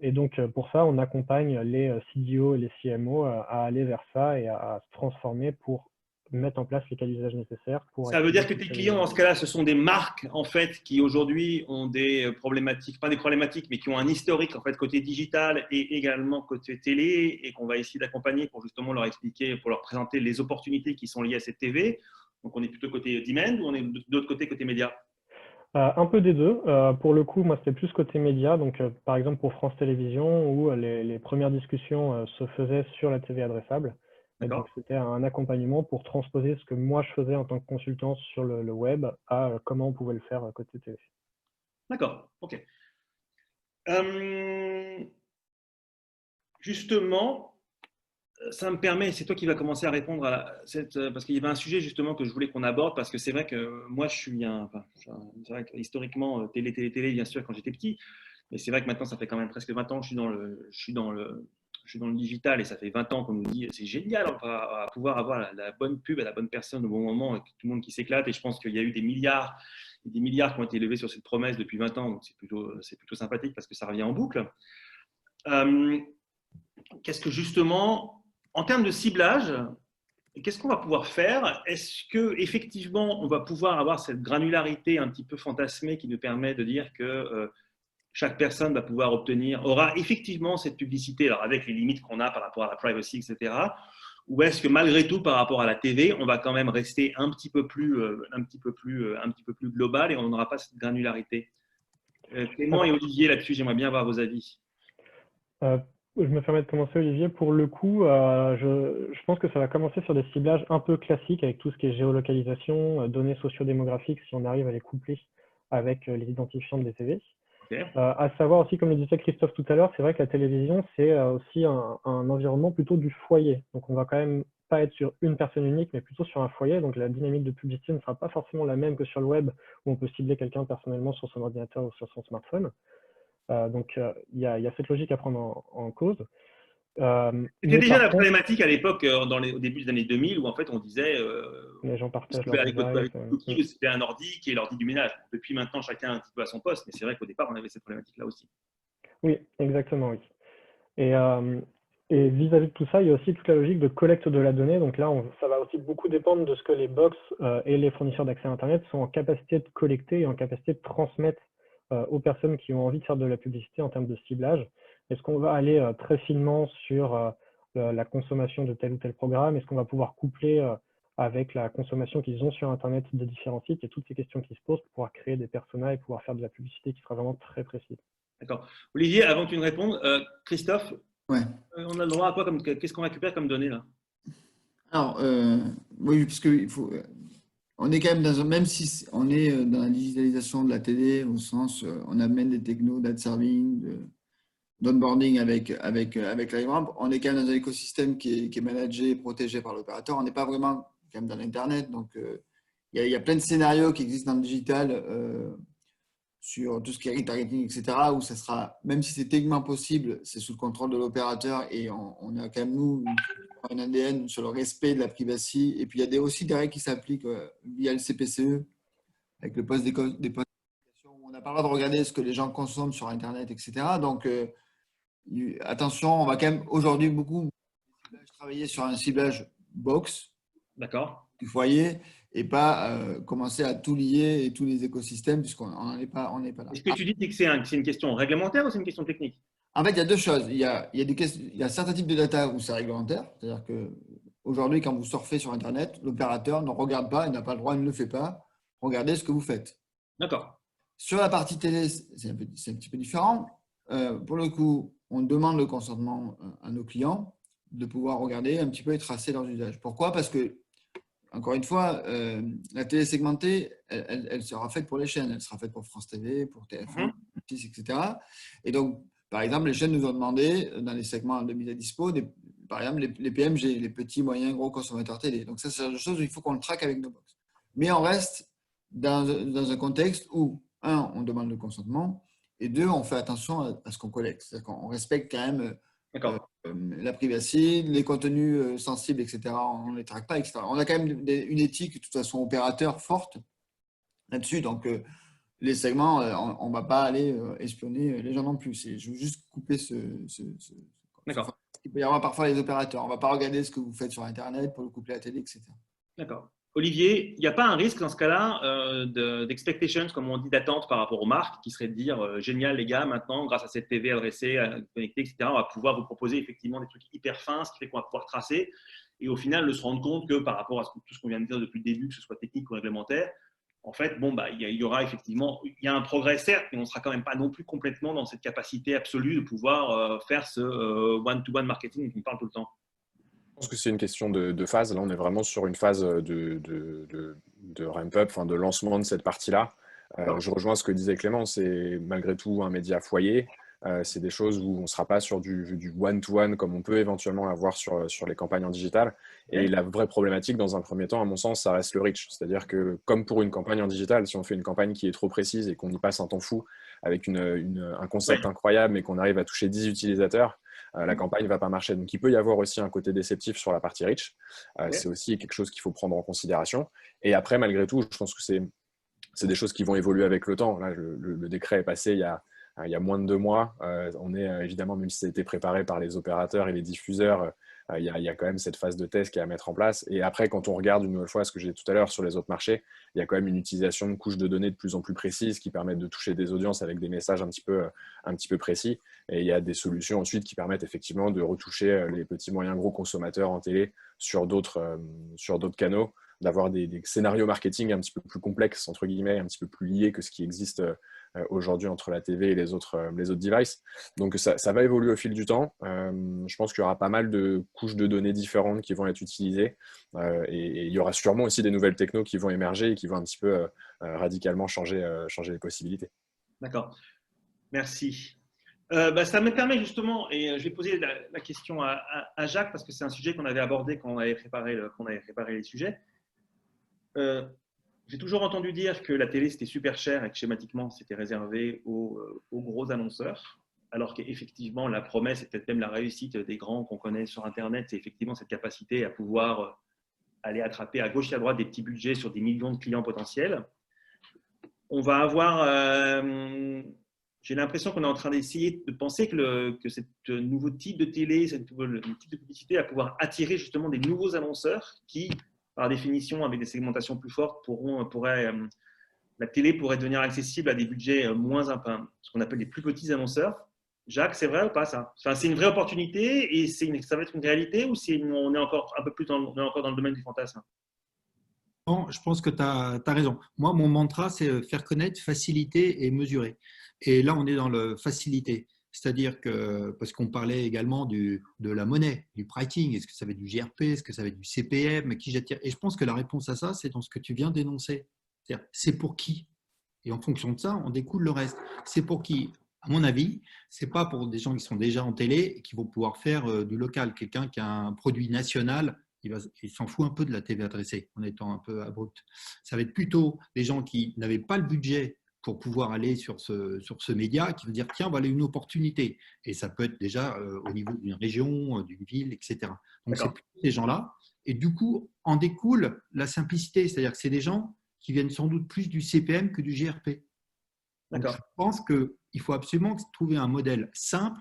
Et donc, pour ça, on accompagne les CDO et les CMO à aller vers ça et à se transformer pour mettre en place les cas d'usage nécessaires. Ça veut dire que tes clients, dans ce cas-là, ce sont des marques en fait qui aujourd'hui ont des problématiques, pas des problématiques, mais qui ont un historique en fait côté digital et également côté télé, et qu'on va essayer d'accompagner pour justement leur expliquer, pour leur présenter les opportunités qui sont liées à cette TV. Donc, on est plutôt côté demand ou on est de l'autre côté média? Un peu des deux. Pour le coup, moi, c'était plus côté média. Donc, par exemple, pour France Télévisions, où les premières discussions se faisaient sur la TV adressable. Et donc, c'était un accompagnement pour transposer ce que moi je faisais en tant que consultant sur le web à comment on pouvait le faire côté télé. D'accord, ok. Justement, ça me permet, c'est toi qui vas commencer à répondre à cette, parce qu'il y avait un sujet justement que je voulais qu'on aborde, parce que c'est vrai que moi je suis c'est vrai que historiquement, télé, bien sûr, quand j'étais petit, mais c'est vrai que maintenant ça fait quand même presque 20 ans que je suis dans le digital et ça fait 20 ans qu'on nous dit c'est génial, on va pouvoir avoir la bonne pub à la bonne personne au bon moment, et tout le monde qui s'éclate. Et je pense qu'il y a eu des milliards qui ont été levés sur cette promesse depuis 20 ans, donc c'est plutôt sympathique parce que ça revient en boucle. Qu'est-ce que justement, en termes de ciblage, qu'est-ce qu'on va pouvoir faire? Est-ce qu'effectivement, on va pouvoir avoir cette granularité un petit peu fantasmée qui nous permet de dire que chaque personne va pouvoir aura effectivement cette publicité, alors avec les limites qu'on a par rapport à la privacy, etc. Ou est-ce que malgré tout, par rapport à la TV, on va quand même rester un petit peu plus global et on n'aura pas cette granularité? Clément et Olivier, là-dessus, j'aimerais bien avoir vos avis. Je me permets de commencer, Olivier. Pour le coup, je pense que ça va commencer sur des ciblages un peu classiques avec tout ce qui est géolocalisation, données sociodémographiques, si on arrive à les coupler avec les identifiants des TV. Okay. À savoir aussi, comme le disait Christophe tout à l'heure, c'est vrai que la télévision, c'est aussi un environnement plutôt du foyer. Donc, on va quand même pas être sur une personne unique, mais plutôt sur un foyer. Donc, la dynamique de publicité ne sera pas forcément la même que sur le web, où on peut cibler quelqu'un personnellement sur son ordinateur ou sur son smartphone. Donc, il y a cette logique à prendre en cause. C'était déjà la problématique à l'époque, au début des années 2000, où en fait on disait les gens partagent leur device, c'était un ordi qui est l'ordi du ménage. Depuis maintenant, chacun un petit peu à son poste, mais c'est vrai qu'au départ, on avait cette problématique-là aussi. Oui, exactement, oui. Et vis-à-vis de tout ça, il y a aussi toute la logique de collecte de la donnée. Donc là, ça va aussi beaucoup dépendre de ce que les box et les fournisseurs d'accès à Internet sont en capacité de collecter et en capacité de transmettre aux personnes qui ont envie de faire de la publicité en termes de ciblage. Est-ce qu'on va aller très finement sur la consommation de tel ou tel programme? Est-ce qu'on va pouvoir coupler avec la consommation qu'ils ont sur Internet de différents sites? Et toutes ces questions qui se posent pour pouvoir créer des personas et pouvoir faire de la publicité qui sera vraiment très précise. D'accord. Olivier, avant que tu nous répondes, Christophe, ouais. On a le droit à quoi? Qu'est-ce qu'on récupère comme données là? Alors, oui, parce que on est quand même même si on est dans la digitalisation de la télé, au sens, on amène des technos d'ad serving, d'onboarding avec LiveRamp, on est quand même dans un écosystème qui est managé et protégé par l'opérateur. On n'est pas vraiment quand même dans l'Internet. Donc, il y a plein de scénarios qui existent dans le digital sur tout ce qui est retargeting, etc., où ça sera, même si c'est techniquement possible, c'est sous le contrôle de l'opérateur et on a quand même, nous, un ADN sur le respect de la privacy. Et puis, il y a aussi des règles qui s'appliquent via le CPCE, avec le poste des postes d'application. On n'a pas le droit de regarder ce que les gens consomment sur Internet, etc. Donc, attention, on va quand même aujourd'hui beaucoup travailler sur un ciblage box du foyer et pas commencer à tout lier et tous les écosystèmes puisqu'on n'est pas là. Est-ce que tu dis que c'est une question réglementaire ou c'est une question technique? En fait, il y a deux choses. Il y a certains types de data où c'est réglementaire. C'est-à-dire qu'aujourd'hui, quand vous surfez sur Internet, l'opérateur ne regarde pas, il n'a pas le droit, il ne le fait pas. Regardez ce que vous faites. D'accord. Sur la partie télé, c'est un petit peu différent. Pour le coup, on demande le consentement à nos clients de pouvoir regarder un petit peu et tracer leurs usages. Pourquoi? Parce que, encore une fois, la télé segmentée, elle sera faite pour les chaînes. Elle sera faite pour France TV, pour TF1, etc. Et donc, par exemple, les chaînes nous ont demandé, dans les segments de mise à dispo, par exemple, les PMG, les petits, moyens, gros consommateurs télé. Donc, ça, c'est la chose où il faut qu'on le traque avec nos box. Mais on reste dans un contexte où, un, on demande le consentement, et deux, on fait attention à ce qu'on collecte. C'est-à-dire qu'on respecte quand même la privacy, les contenus sensibles, etc. On ne les traque pas, etc. On a quand même une éthique, de toute façon, opérateur forte là-dessus. Donc, les segments, on ne va pas aller espionner les gens non plus. Je veux juste couper D'accord. Il peut y avoir parfois les opérateurs. On ne va pas regarder ce que vous faites sur Internet pour le coupler à la télé, etc. D'accord. Olivier, il n'y a pas un risque dans ce cas-là d'expectations, comme on dit, d'attente par rapport aux marques, qui serait de dire génial les gars, maintenant, grâce à cette TV adressée, connectée, etc., on va pouvoir vous proposer effectivement des trucs hyper fins, ce qui fait qu'on va pouvoir tracer et au final de se rendre compte que par rapport à tout ce qu'on vient de dire depuis le début, que ce soit technique ou réglementaire, en fait, il y aura effectivement, il y a un progrès certes, mais on ne sera quand même pas non plus complètement dans cette capacité absolue de pouvoir faire ce one-to-one marketing dont on parle tout le temps. pense que c'est une question de phase. Là, on est vraiment sur une phase de ramp-up, enfin, de lancement de cette partie-là. Je rejoins ce que disait Clément, c'est malgré tout un média foyer. C'est des choses où on ne sera pas sur du one-to-one comme on peut éventuellement avoir sur les campagnes en digital. Et la vraie problématique, dans un premier temps, à mon sens, ça reste le reach. C'est-à-dire que, comme pour une campagne en digital, si on fait une campagne qui est trop précise et qu'on y passe un temps fou avec un concept incroyable mais qu'on arrive à toucher 10 utilisateurs, la campagne ne va pas marcher. Donc, il peut y avoir aussi un côté déceptif sur la partie reach. C'est aussi quelque chose qu'il faut prendre en considération. Et après, malgré tout, je pense que c'est des choses qui vont évoluer avec le temps. Là, le décret est passé il y a moins de 2 mois. On est évidemment, même si ça a été préparé par les opérateurs et les diffuseurs, il y a quand même cette phase de test qui est à mettre en place. Et après, quand on regarde une nouvelle fois ce que j'ai dit tout à l'heure sur les autres marchés, il y a quand même une utilisation de couches de données de plus en plus précises qui permettent de toucher des audiences avec des messages un petit peu précis. Et il y a des solutions ensuite qui permettent effectivement de retoucher les petits moyens gros consommateurs en télé sur d'autres canaux, d'avoir des scénarios marketing un petit peu plus complexes, entre guillemets, un petit peu plus liés que ce qui existe aujourd'hui entre la TV et les autres devices. Donc ça va évoluer au fil du temps. Je pense qu'il y aura pas mal de couches de données différentes qui vont être utilisées et il y aura sûrement aussi des nouvelles technos qui vont émerger et qui vont un petit peu radicalement changer les possibilités. D'accord. Merci. Ça me permet justement, et je vais poser la question à Jacques parce que c'est un sujet qu'on avait abordé quand on avait préparé les sujets. J'ai toujours entendu dire que la télé c'était super cher et que schématiquement c'était réservé aux gros annonceurs, alors qu'effectivement la promesse et peut-être même la réussite des grands qu'on connaît sur Internet, c'est effectivement cette capacité à pouvoir aller attraper à gauche et à droite des petits budgets sur des millions de clients potentiels. On va avoir, j'ai l'impression qu'on est en train d'essayer de penser que ce nouveau type de télé, ce nouveau type de publicité va pouvoir attirer justement des nouveaux annonceurs qui, par définition, avec des segmentations plus fortes, la télé pourrait devenir accessible à des budgets ce qu'on appelle les plus petits annonceurs. Jacques, c'est vrai ou pas ça? Enfin, c'est une vraie opportunité et ça va être une réalité ou on est encore un peu plus on est encore dans le domaine du fantasme? Non, je pense que tu as raison. Moi, mon mantra, c'est faire connaître, faciliter et mesurer. Et là, on est dans le faciliter. C'est-à-dire que, parce qu'on parlait également de la monnaie, du pricing, est-ce que ça va être du GRP, est-ce que ça va être du CPM, qui j'attire? Et je pense que la réponse à ça, c'est dans ce que tu viens d'énoncer. C'est-à-dire, c'est pour qui? Et en fonction de ça, on découle le reste. C'est pour qui? À mon avis, ce n'est pas pour des gens qui sont déjà en télé et qui vont pouvoir faire du local. Quelqu'un qui a un produit national, il s'en fout un peu de la TV adressée, en étant un peu abrupt. Ça va être plutôt des gens qui n'avaient pas le budget pour pouvoir aller sur ce média, qui vont dire tiens, voilà une opportunité. Et ça peut être déjà au niveau d'une région, d'une ville, etc. Donc, c'est plutôt ces gens-là. Et du coup, en découle la simplicité. C'est-à-dire que c'est des gens qui viennent sans doute plus du CPM que du GRP. Donc, je pense qu'il faut absolument trouver un modèle simple,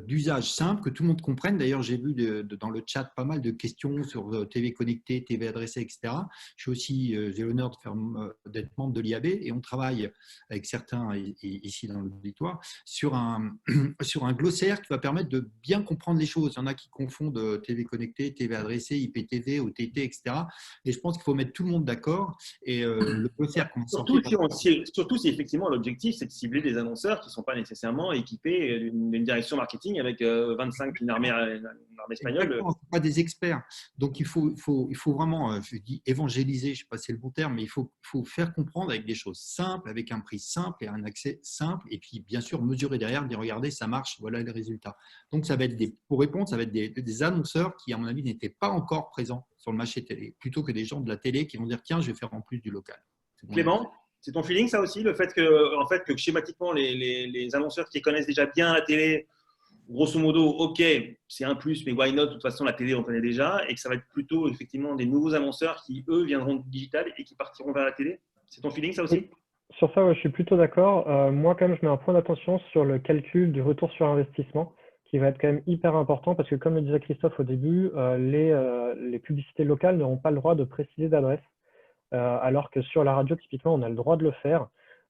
d'usage simple, que tout le monde comprenne. D'ailleurs, j'ai vu dans le chat pas mal de questions sur TV connectée, TV adressée, etc. J'ai l'honneur d'être membre de l'IAB et on travaille avec certains ici dans l'auditoire sur un glossaire qui va permettre de bien comprendre les choses. Il y en a qui confondent TV connectée, TV adressée, IPTV, OTT, etc. Et je pense qu'il faut mettre tout le monde d'accord. Et le glossaire qu'on surtout si effectivement l'objectif c'est de cibler des annonceurs qui ne sont pas nécessairement équipés d'une direction marketing avec 25 une armée espagnole. Exactement, ce ne sont pas des experts. Donc, il faut vraiment, je dis évangéliser, je ne sais pas si c'est le bon terme, mais il faut faire comprendre avec des choses simples, avec un prix simple et un accès simple. Et puis, bien sûr, mesurer derrière, dire regardez, ça marche, voilà les résultats. Donc, ça va être pour répondre, ça va être des annonceurs qui, à mon avis, n'étaient pas encore présents sur le marché télé, plutôt que des gens de la télé qui vont dire tiens, je vais faire en plus du local. Clément, c'est ton feeling ça aussi, le fait que schématiquement, les annonceurs qui connaissent déjà bien la télé, grosso modo, ok, c'est un plus, mais why not? De toute façon, la télé, on connaît déjà, et que ça va être plutôt effectivement des nouveaux annonceurs qui, eux, viendront du digital et qui partiront vers la télé. C'est ton feeling, ça aussi? Sur ça, ouais, je suis plutôt d'accord. Moi, quand même, je mets un point d'attention sur le calcul du retour sur investissement, qui va être quand même hyper important, parce que comme le disait Christophe au début, les publicités locales n'auront pas le droit de préciser d'adresse, alors que sur la radio, typiquement, on a le droit de le faire.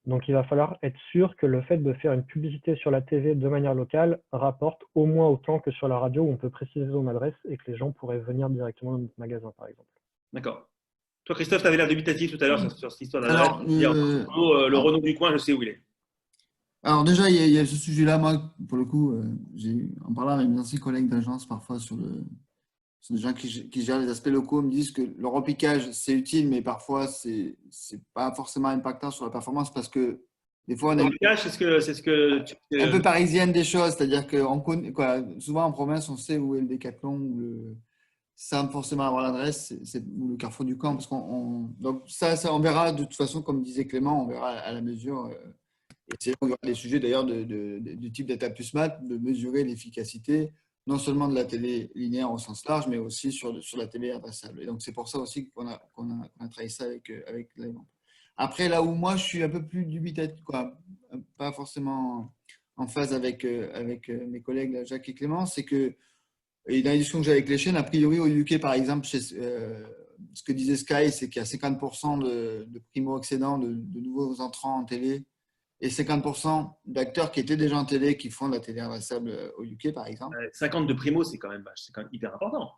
Donc, il va falloir être sûr que le fait de faire une publicité sur la TV de manière locale rapporte au moins autant que sur la radio où on peut préciser son adresse et que les gens pourraient venir directement dans notre magasin, par exemple. D'accord. Toi, Christophe, tu avais l'air dubitatif tout à l'heure sur cette histoire d'adresse. Le Renault du coin, je sais où il est. Alors déjà, il y a ce sujet-là. Moi, pour le coup, j'ai en parlant avec mes anciens collègues d'agence parfois sur sont des gens qui gèrent les aspects locaux, me disent que le repiquage, c'est utile, mais parfois, c'est pas forcément impactant sur la performance parce que des fois, on Le est repiquage, c'est ce que un peu parisienne des choses, c'est-à-dire que souvent en province, on sait où est le Décathlon, sans forcément avoir l'adresse, ou le Carrefour du Camp. Donc ça, on verra de toute façon, comme disait Clément, on verra à la mesure. Et c'est là où il y aura des sujets d'ailleurs du type data plus maths, de mesurer l'efficacité, non seulement de la télé linéaire au sens large, mais aussi sur la télé adressable. Et donc c'est pour ça aussi qu'on a travaillé ça avec l'élément. Après, là où moi, je suis un peu plus dubitatif, pas forcément en phase avec mes collègues Jacques et Clément, c'est que, et dans les discussions que j'ai avec les chaînes, a priori au UK, par exemple, ce que disait Sky, c'est qu'il y a 50% de primo-accédants, de nouveaux entrants en télé, et 50% d'acteurs qui étaient déjà en télé, qui font de la télé adressable au UK, par exemple. 50 de primo, c'est quand même hyper important.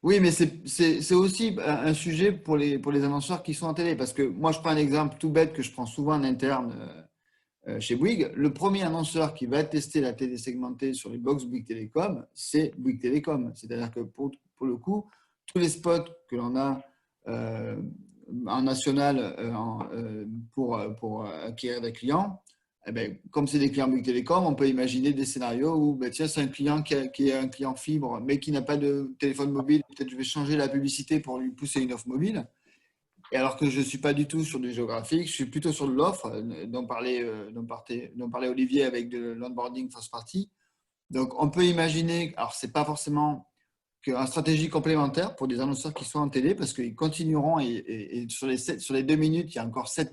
Oui, mais c'est aussi un sujet pour les annonceurs qui sont en télé. Parce que moi, je prends un exemple tout bête que je prends souvent en interne chez Bouygues. Le premier annonceur qui va tester la télé segmentée sur les box Bouygues Télécom, c'est Bouygues Télécom. C'est-à-dire que pour le coup, tous les spots que l'on a en national pour acquérir des clients, eh ben, comme c'est des clients Bouygues Télécom, on peut imaginer des scénarios où ben, tiens, c'est un client qui est un client fibre, mais qui n'a pas de téléphone mobile. Peut-être je vais changer la publicité pour lui pousser une offre mobile. Et alors que je ne suis pas du tout sur du géographique, je suis plutôt sur de l'offre, dont parlait Olivier avec de l'onboarding first party. Donc, on peut imaginer, alors ce n'est pas forcément qu'une stratégie complémentaire pour des annonceurs qui sont en télé, parce qu'ils continueront et sur les 2 minutes, il y a encore 7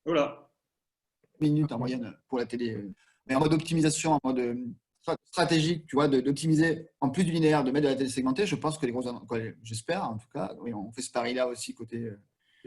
Voilà. minutes en moyenne pour la télé. Mais en mode optimisation, en mode stratégique, tu vois, d'optimiser en plus du linéaire, de mettre de la télé segmentée, je pense que j'espère en tout cas, oui, on fait ce pari-là aussi côté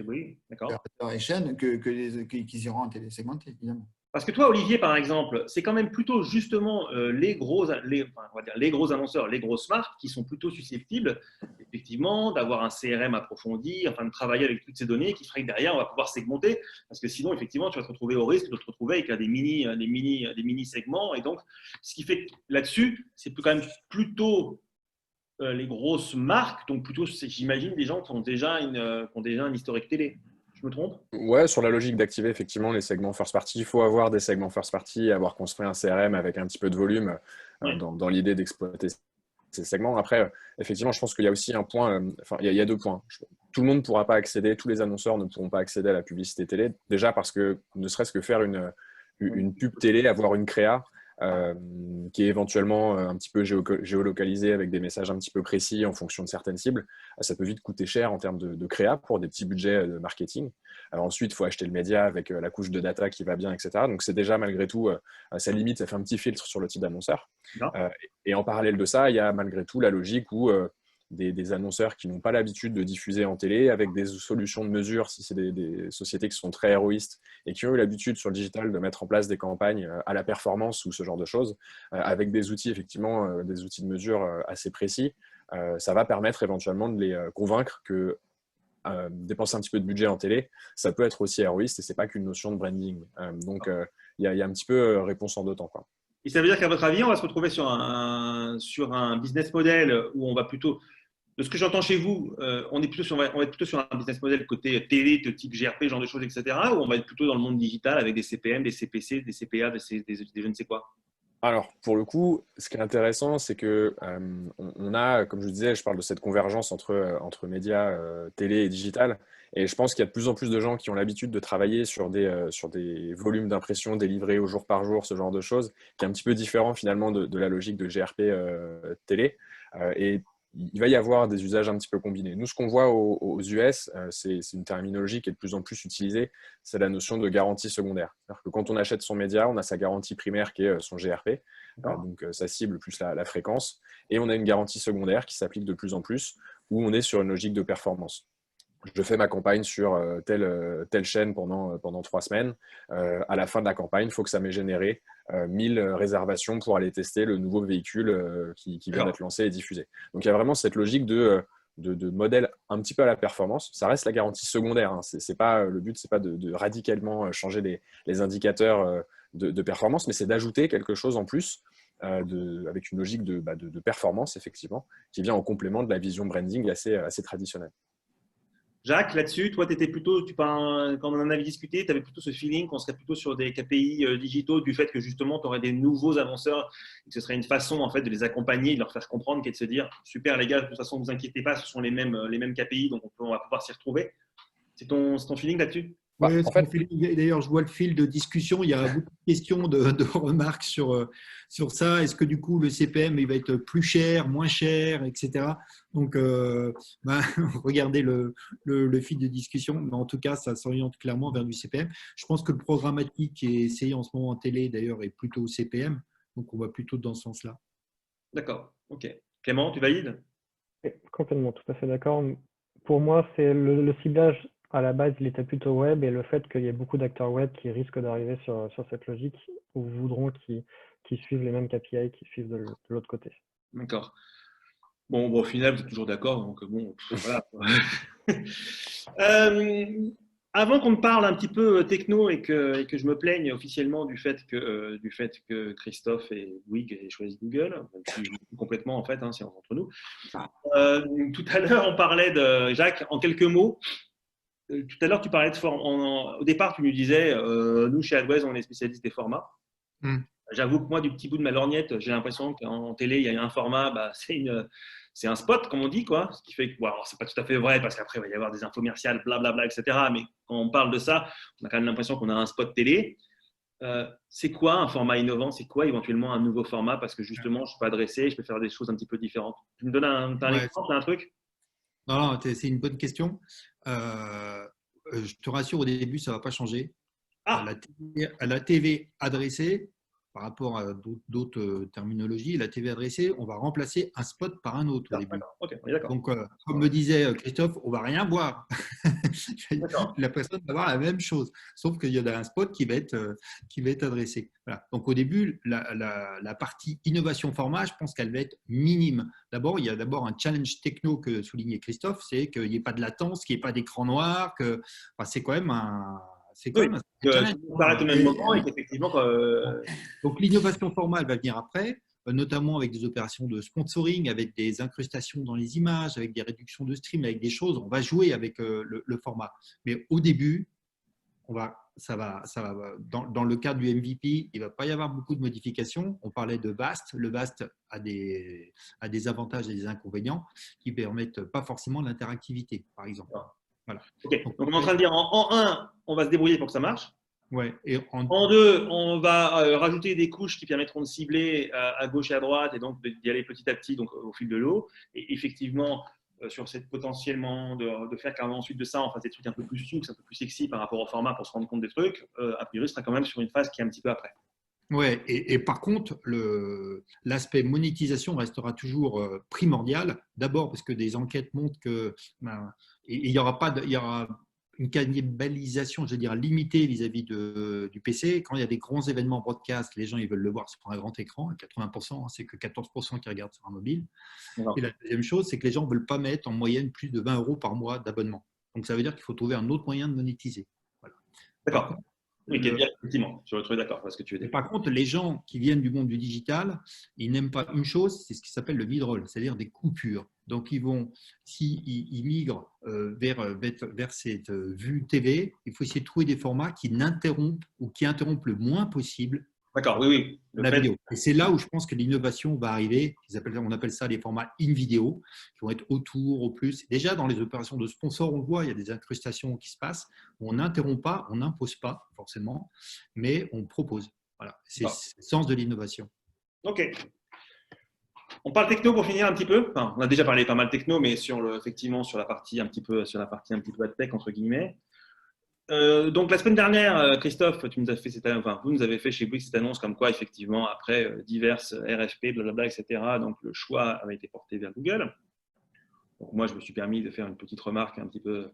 Oui, d'accord. opérateur et chaîne, qu'ils iront en télé segmentée, évidemment. Parce que toi, Olivier, par exemple, c'est quand même plutôt justement les gros annonceurs, les grosses marques qui sont plutôt susceptibles, effectivement, d'avoir un CRM approfondi, enfin de travailler avec toutes ces données qui ferait que derrière, on va pouvoir segmenter. Parce que sinon, effectivement, tu vas te retrouver au risque de te retrouver avec des mini segments. Et donc, ce qui fait que là-dessus, c'est quand même plutôt les grosses marques, donc plutôt, j'imagine, des gens qui ont déjà un historique télé. Je me trompe? Ouais, sur la logique d'activer effectivement les segments first party, il faut avoir des segments first party, avoir construit un CRM avec un petit peu de volume Ouais. dans l'idée d'exploiter ces segments. Après, effectivement, je pense qu'il y a aussi un point, il y a 2 points. Tout le monde ne pourra pas accéder, tous les annonceurs ne pourront pas accéder à la publicité télé. Déjà parce que ne serait-ce que faire une pub télé, avoir une créa, qui est éventuellement un petit peu géolocalisée avec des messages un petit peu précis en fonction de certaines cibles, ça peut vite coûter cher en termes de créa pour des petits budgets de marketing. Ensuite, il faut acheter le média avec la couche de data qui va bien, etc. Donc, c'est déjà malgré tout, ça limite, ça fait un petit filtre sur le type d'annonceur. Et en parallèle de ça, il y a malgré tout la logique où des annonceurs qui n'ont pas l'habitude de diffuser en télé avec des solutions de mesure, si c'est des sociétés qui sont très héroïstes et qui ont eu l'habitude sur le digital de mettre en place des campagnes à la performance ou ce genre de choses, avec des outils, effectivement, des outils de mesure assez précis, ça va permettre éventuellement de les convaincre que dépenser un petit peu de budget en télé, ça peut être aussi héroïste et c'est pas qu'une notion de branding. Donc, il y a un petit peu réponse en 2 temps, quoi. Et ça veut dire qu'à votre avis, on va se retrouver sur un business model où on va plutôt, de ce que j'entends chez vous, on va être plutôt sur un business model côté télé, de type GRP, genre de choses, etc. Ou on va être plutôt dans le monde digital avec des CPM, des CPC, des CPA, des je ne sais quoi. Alors, pour le coup, ce qui est intéressant, c'est que on a, comme je disais, je parle de cette convergence entre médias, télé et digital. Et je pense qu'il y a de plus en plus de gens qui ont l'habitude de travailler sur des volumes d'impression délivrés au jour par jour, ce genre de choses, qui est un petit peu différent finalement de la logique de GRP télé. Et il va y avoir des usages un petit peu combinés. Nous, ce qu'on voit aux US, c'est une terminologie qui est de plus en plus utilisée, c'est la notion de garantie secondaire. C'est-à-dire que quand on achète son média, on a sa garantie primaire qui est son GRP, donc ça cible plus la fréquence, et on a une garantie secondaire qui s'applique de plus en plus, où on est sur une logique de performance. Je fais ma campagne sur telle chaîne pendant 3 semaines. À la fin de la campagne, il faut que ça m'ait généré 1000 réservations pour aller tester le nouveau véhicule qui vient d'être lancé et diffusé. Donc, il y a vraiment cette logique de modèle un petit peu à la performance. Ça reste la garantie secondaire. Hein. Le but, ce n'est pas de radicalement changer les indicateurs de performance, mais c'est d'ajouter quelque chose en plus avec une logique de performance, effectivement, qui vient en complément de la vision branding assez traditionnelle. Jacques, là-dessus, toi, tu étais plutôt, quand on en avait discuté, tu avais plutôt ce feeling qu'on serait plutôt sur des KPI digitaux, du fait que justement, tu aurais des nouveaux annonceurs et que ce serait une façon en fait, de les accompagner, de leur faire comprendre, qui est de se dire super, les gars, de toute façon, ne vous inquiétez pas, ce sont les mêmes KPI, donc on va pouvoir s'y retrouver. C'est ton feeling là-dessus? Oui, En fait, d'ailleurs, je vois le fil de discussion. Il y a beaucoup de questions, de remarques sur ça. Est-ce que du coup, le CPM il va être plus cher, moins cher, etc. Donc, regardez le fil de discussion. Mais en tout cas, ça s'oriente clairement vers du CPM. Je pense que le programmatique qui est essayé en ce moment en télé, d'ailleurs, est plutôt CPM. Donc, on va plutôt dans ce sens-là. D'accord, ok. Clément, tu valides? Complètement, tout à fait d'accord. Pour moi, c'est le ciblage à la base, il était plutôt web et le fait qu'il y ait beaucoup d'acteurs web qui risquent d'arriver sur cette logique ou voudront qui suivent les mêmes KPI qui suivent de l'autre côté. D'accord. Bon, au final, vous êtes toujours d'accord, donc bon, voilà. Avant qu'on me parle un petit peu techno et que je me plaigne officiellement du fait que Christophe et Bouygues aient choisi Google, même si je suis complètement en fait, c'est entre nous. Tout à l'heure, on parlait de Jacques, en quelques mots. Tout à l'heure, tu parlais de au départ, tu nous disais, nous chez AdWise, on est spécialiste des formats. J'avoue que moi, du petit bout de ma lorgnette, j'ai l'impression qu'en télé, il y a un format, c'est un spot, comme on dit, quoi. Ce qui fait que, bon, alors, c'est pas tout à fait vrai, parce qu'après, il va y avoir des infomerciales, blablabla, etc. Mais quand on parle de ça, on a quand même l'impression qu'on a un spot télé. C'est quoi un format innovant? C'est quoi éventuellement un nouveau format? Parce que justement, je peux adresser, je peux faire des choses un petit peu différentes. Tu me donnes un exemple, un truc? Non, c'est une bonne question. Je te rassure, au début, ça ne va pas changer. La TV adressée, par rapport à d'autres terminologies, la TV adressée, on va remplacer un spot par un autre au début. Okay, d'accord. Donc, comme me disait Christophe, on ne va rien voir. La personne va voir la même chose, sauf qu'il y a un spot qui va être adressé. Voilà. Donc, au début, la partie innovation format, je pense qu'elle va être minime. D'abord, il y a un challenge techno que soulignait Christophe, c'est qu'il n'y ait pas de latence, qu'il n'y ait pas d'écran noir, c'est quand même un… C'est quand même un challenge. On s'arrête au même moment et qu'effectivement… Donc, l'innovation format, elle va venir après, notamment avec des opérations de sponsoring, avec des incrustations dans les images, avec des réductions de stream, avec des choses. On va jouer avec le format. Mais au début, ça va, dans le cadre du MVP, il ne va pas y avoir beaucoup de modifications. On parlait de VAST. Le VAST a des avantages et des inconvénients qui ne permettent pas forcément l'interactivité, par exemple. Voilà. Okay. Donc, on est en train de dire en 1, on va se débrouiller pour que ça marche. Ouais. Et en 2, on va rajouter des couches qui permettront de cibler à gauche et à droite et donc d'y aller petit à petit donc, au fil de l'eau. Et effectivement, sur cette potentiellement de faire qu'ensuite de ça, on fasse des trucs un peu plus souples, un peu plus sexy par rapport au format pour se rendre compte des trucs, a priori, ce sera quand même sur une phase qui est un petit peu après. Ouais, et par contre, l'aspect monétisation restera toujours primordial. D'abord parce que des enquêtes montrent que il y aura une cannibalisation, je veux dire, limitée vis-à-vis du PC. Quand il y a des grands événements broadcast, les gens ils veulent le voir sur un grand écran. 80%, c'est que 14% qui regardent sur un mobile. Non. Et la deuxième chose, c'est que les gens ne veulent pas mettre en moyenne plus de 20 € par mois d'abonnement. Donc ça veut dire qu'il faut trouver un autre moyen de monétiser. Voilà. D'accord. Oui, effectivement, sur le truc, d'accord, parce que tu veux dire. Par contre, les gens qui viennent du monde du digital, ils n'aiment pas une chose, c'est ce qui s'appelle le mid-roll, c'est-à-dire des coupures. Donc, s'ils migrent vers cette vue TV, il faut essayer de trouver des formats qui n'interrompent ou qui interrompent le moins possible. D'accord, oui. La vidéo. Et c'est là où je pense que l'innovation va arriver. On appelle ça les formats in-vidéo, qui vont être autour, au plus. Déjà, dans les opérations de sponsor, on le voit, il y a des incrustations qui se passent. On n'interrompt pas, on n'impose pas forcément, mais on propose. Voilà, c'est le sens de l'innovation. OK. On parle techno pour finir un petit peu. Enfin, on a déjà parlé pas mal techno, mais effectivement sur la partie un petit peu ad tech entre guillemets. Donc la semaine dernière, Christophe, vous nous avez fait chez Bouygues cette annonce comme quoi effectivement après diverses RFP, blablabla, etc. Donc le choix avait été porté vers Google. Donc moi je me suis permis de faire une petite remarque un petit peu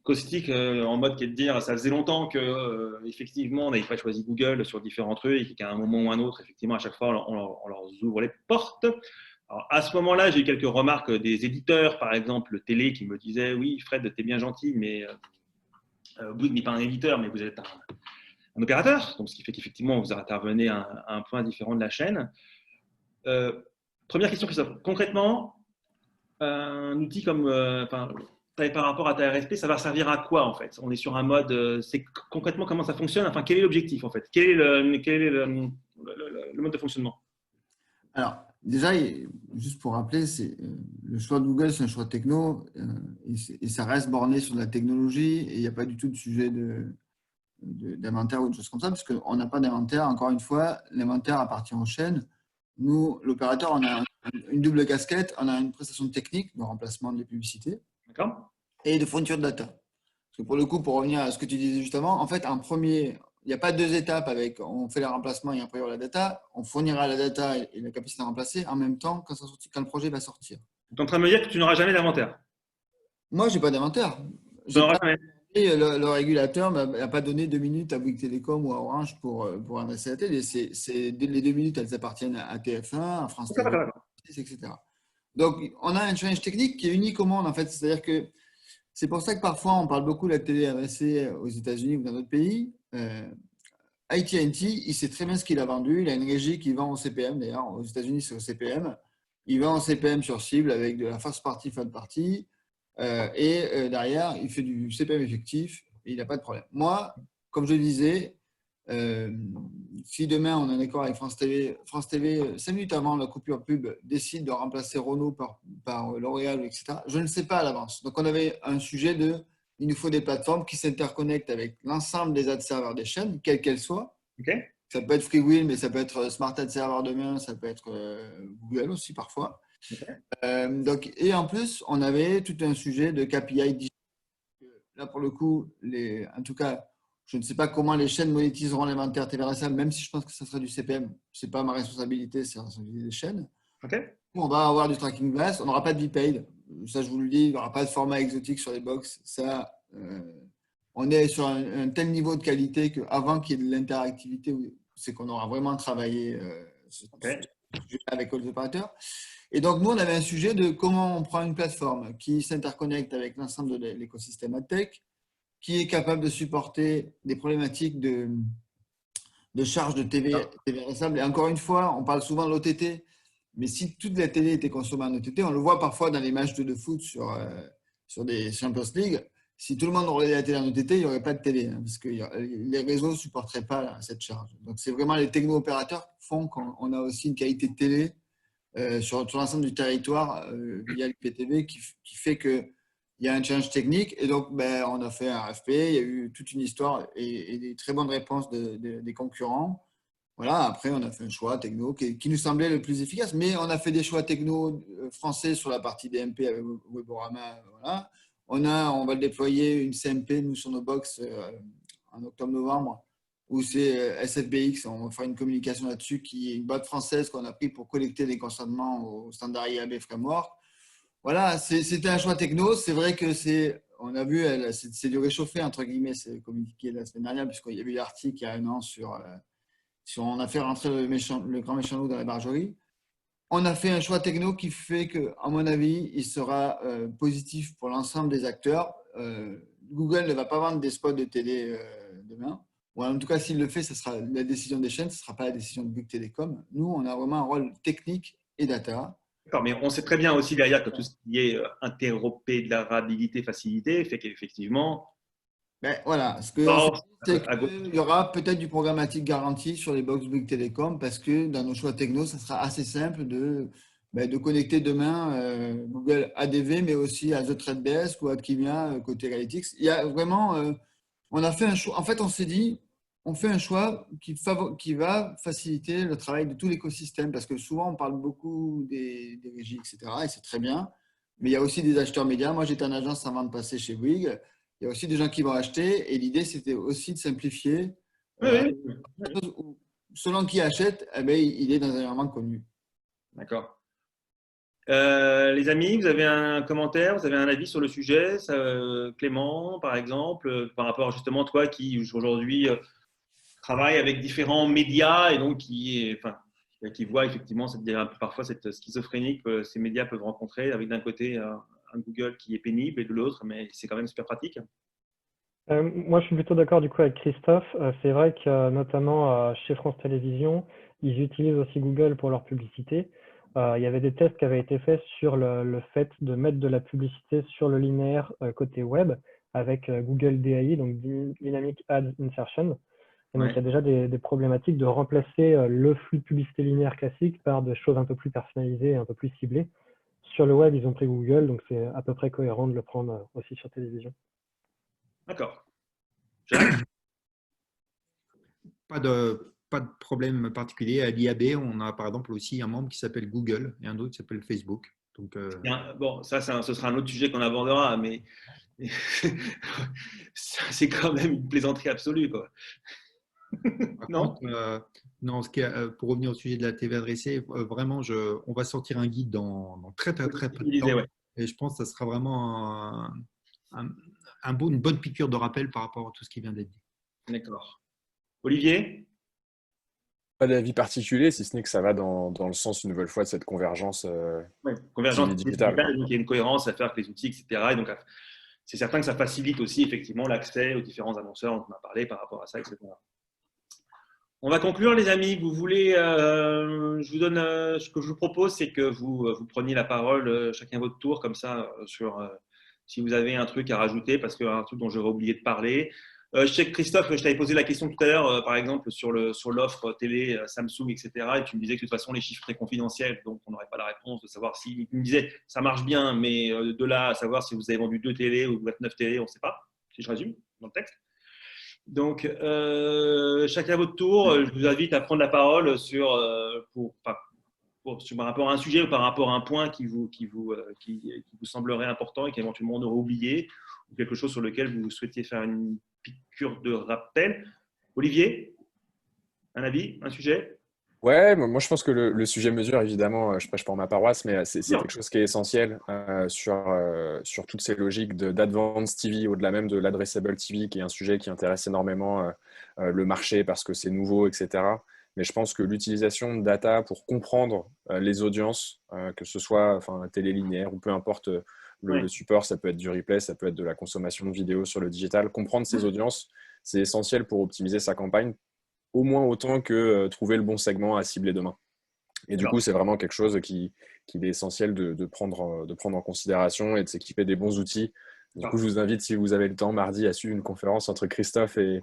caustique en mode qui est de dire ça faisait longtemps que effectivement on n'avait pas choisi Google sur différents trucs et qu'à un moment ou un autre effectivement à chaque fois on leur ouvre les portes. Alors, à ce moment-là, j'ai eu quelques remarques des éditeurs, par exemple télé, qui me disaient oui Fred, t'es bien gentil, mais Bouygues n'est pas un éditeur, mais vous êtes un opérateur, donc ce qui fait qu'effectivement, vous intervenez à un point différent de la chaîne. Première question, Christophe. Concrètement, un outil comme par rapport à ta RSP, ça va servir à quoi en fait? On est sur un mode, c'est concrètement comment ça fonctionne? Enfin, quel est l'objectif en fait? Quel est le mode de fonctionnement? Alors, déjà, juste pour rappeler, le choix de Google, c'est un choix techno et ça reste borné sur de la technologie et il n'y a pas du tout de sujet d'inventaire ou de choses comme ça, parce qu'on n'a pas d'inventaire. Encore une fois, l'inventaire appartient aux chaînes. Nous, l'opérateur, on a une double casquette. On a une prestation technique de remplacement des publicités D'accord? et de fourniture de data. Parce que pour le coup, pour revenir à ce que tu disais justement, en fait, il n'y a pas deux étapes avec on fait le remplacement et après il y aura la data. On fournira la data et la capacité à remplacer en même temps quand le projet va sortir. Tu es en train de me dire que tu n'auras jamais d'inventaire. Moi, je n'ai pas d'inventaire. Tu n'auras jamais. Et le régulateur n'a pas donné 2 minutes à Bouygues Télécom ou à Orange pour adresser la télé. Les 2 minutes, elles appartiennent à TF1, à France TV, etc. Donc, on a un challenge technique qui est unique au monde, en fait. C'est-à-dire que c'est pour ça que parfois, on parle beaucoup de la télé adressée aux États-Unis ou dans d'autres pays. AT&T, il sait très bien ce qu'il a vendu. Il a une régie qui vend au CPM, d'ailleurs. Aux États-Unis, c'est au CPM. Il vend au CPM sur cible avec de la first party, third party. Derrière, il fait du CPM effectif et il n'a pas de problème. Moi, comme je le disais, si demain on est d'accord avec France TV, 5 minutes avant la coupure pub, décide de remplacer Renault par L'Oréal, etc., je ne sais pas à l'avance. Donc, on avait un sujet il nous faut des plateformes qui s'interconnectent avec l'ensemble des ad serveurs des chaînes, quelles qu'elles soient. Okay. Ça peut être FreeWheel, mais ça peut être Smart Ad Server demain, ça peut être Google aussi parfois. Okay. Et en plus, on avait tout un sujet de KPI digital. Là, pour le coup, en tout cas, je ne sais pas comment les chaînes monétiseront l'inventaire TVRSA, même si je pense que ça sera du CPM. Ce n'est pas ma responsabilité, c'est la responsabilité des chaînes. Okay. On va avoir du tracking blast, on n'aura pas de VPaid. Ça, je vous le dis, il n'y aura pas de format exotique sur les box. Ça, on est sur un tel niveau de qualité qu'avant qu'il y ait de l'interactivité, c'est qu'on aura vraiment travaillé avec les opérateurs. Et donc, nous, on avait un sujet de comment on prend une plateforme qui s'interconnecte avec l'ensemble de l'écosystème AdTech, qui est capable de supporter des problématiques de charge de TVRSA. Et encore une fois, on parle souvent de l'OTT, mais si toute la télé était consommée en OTT, on le voit parfois dans les matchs de foot sur des Champions League, si tout le monde regardait la télé en OTT, il n'y aurait pas de télé, hein, parce que les réseaux ne supporteraient pas cette charge. Donc, c'est vraiment les techno-opérateurs qui font qu'on a aussi une qualité de télé sur l'ensemble du territoire via l'IPTV qui fait qu'il y a un challenge technique. Et donc, on a fait un RFP, il y a eu toute une histoire et des très bonnes réponses des concurrents. Voilà, après, on a fait un choix techno qui nous semblait le plus efficace, mais on a fait des choix techno français sur la partie DMP avec Weborama. Voilà. On va le déployer une CMP, nous, sur nos box en octobre-novembre, où c'est SFBX, on va faire une communication là-dessus, qui est une boîte française qu'on a pris pour collecter les consentements au standard IAB Framework. Voilà, c'était un choix techno. C'est vrai que on a vu, c'est du réchauffé, entre guillemets, c'est communiqué la semaine dernière, puisqu'il y a eu l'article il y a 1 an sur on a fait rentrer le grand méchant loup dans la bergerie. On a fait un choix techno qui fait qu'à mon avis, il sera positif pour l'ensemble des acteurs. Google ne va pas vendre des spots de télé demain. Ou en tout cas, s'il le fait, ce sera la décision des chaînes, ce ne sera pas la décision de Bouygues Télécom. Nous, on a vraiment un rôle technique et data. D'accord, mais on sait très bien aussi derrière que tout ce qui est interopérabilité, facilité, fait qu'effectivement… Voilà, il y aura peut-être du programmatique garanti sur les box Bouygues Télécom parce que dans nos choix techno, ça sera assez simple de connecter demain Google ADV, mais aussi à The Trade Desk ou Adkimia côté Analytics. Il y a vraiment, on a fait un choix. En fait, on s'est dit, on fait un choix qui va faciliter le travail de tout l'écosystème parce que souvent, on parle beaucoup des régies, etc. Et c'est très bien. Mais il y a aussi des acheteurs médias. Moi, j'étais en agence avant de passer chez Bouygues. Il y a aussi des gens qui vont acheter et l'idée, c'était aussi de simplifier. Selon qui achète, il est dans un environnement connu. D'accord. Les amis, vous avez un commentaire, vous avez un avis sur le sujet, Clément, par exemple, par rapport justement toi qui aujourd'hui travaille avec différents médias et donc qui voit effectivement parfois cette schizophrénie que ces médias peuvent rencontrer avec d'un côté un Google qui est pénible et de l'autre, mais c'est quand même super pratique. Moi, je suis plutôt d'accord du coup avec Christophe. C'est vrai que notamment chez France Télévisions, ils utilisent aussi Google pour leur publicité. Il y avait des tests qui avaient été faits sur le fait de mettre de la publicité sur le linéaire côté web avec Google DAI, donc Dynamic Ad Insertion. Et donc, il y a déjà des problématiques de remplacer le flux de publicité linéaire classique par des choses un peu plus personnalisées et un peu plus ciblées. Sur le web, ils ont pris Google, donc c'est à peu près cohérent de le prendre aussi sur télévision. D'accord. Jacques? Pas de problème particulier. À l'IAB, on a par exemple aussi un membre qui s'appelle Google et un autre qui s'appelle Facebook. Donc, Bien, bon, ça, ce sera un autre sujet qu'on abordera, mais c'est quand même une plaisanterie absolue, quoi. par Non? contre, non, pour revenir au sujet de la TV adressée, vraiment, on va sortir un guide dans très peu de temps. Ouais. Et je pense que ça sera vraiment une bonne piqûre de rappel par rapport à tout ce qui vient d'être dit. D'accord. Olivier? Pas d'avis particulier, si ce n'est que ça va dans le sens, une nouvelle fois, de cette convergence Convergence digitale. digitale, donc il y a une cohérence à faire avec les outils, etc. Et donc, c'est certain que ça facilite aussi effectivement l'accès aux différents annonceurs dont on a parlé par rapport à ça, etc. On va conclure, les amis. Vous voulez, je vous donne, ce que je vous propose, c'est que vous preniez la parole chacun votre tour, comme ça, sur si vous avez un truc à rajouter, parce qu'il y a un truc dont j'aurais oublié de parler. Je sais que Christophe, je t'avais posé la question tout à l'heure, par exemple, sur l'offre télé Samsung, etc. Et tu me disais que de toute façon, les chiffres très confidentiels, donc on n'aurait pas la réponse de savoir si. Tu me disais, ça marche bien, mais de là à savoir si vous avez vendu 2 télés ou 29 télés, on ne sait pas, si je résume dans le texte. Donc, chacun à votre tour, je vous invite à prendre la parole par rapport à un sujet ou par rapport à un point qui vous semblerait important et qu'éventuellement on aurait oublié, ou quelque chose sur lequel vous souhaitiez faire une piqûre de rappel. Olivier, un avis, un sujet? Ouais, moi je pense que le sujet mesure, évidemment, je prêche pour ma paroisse, mais c'est Bien. quelque chose qui est essentiel sur toutes ces logiques d'Advanced TV, au-delà même de l'Addressable TV, qui est un sujet qui intéresse énormément le marché parce que c'est nouveau, etc. Mais je pense que l'utilisation de data pour comprendre les audiences, que ce soit télé linéaire ou peu importe le support, ça peut être du replay, ça peut être de la consommation de vidéos sur le digital, comprendre ces audiences, c'est essentiel pour optimiser sa campagne, au moins autant que trouver le bon segment à cibler demain. Et du coup, c'est vraiment quelque chose qu'il est essentiel de prendre en considération et de s'équiper des bons outils. Du coup, je vous invite, si vous avez le temps, mardi, à suivre une conférence entre Christophe et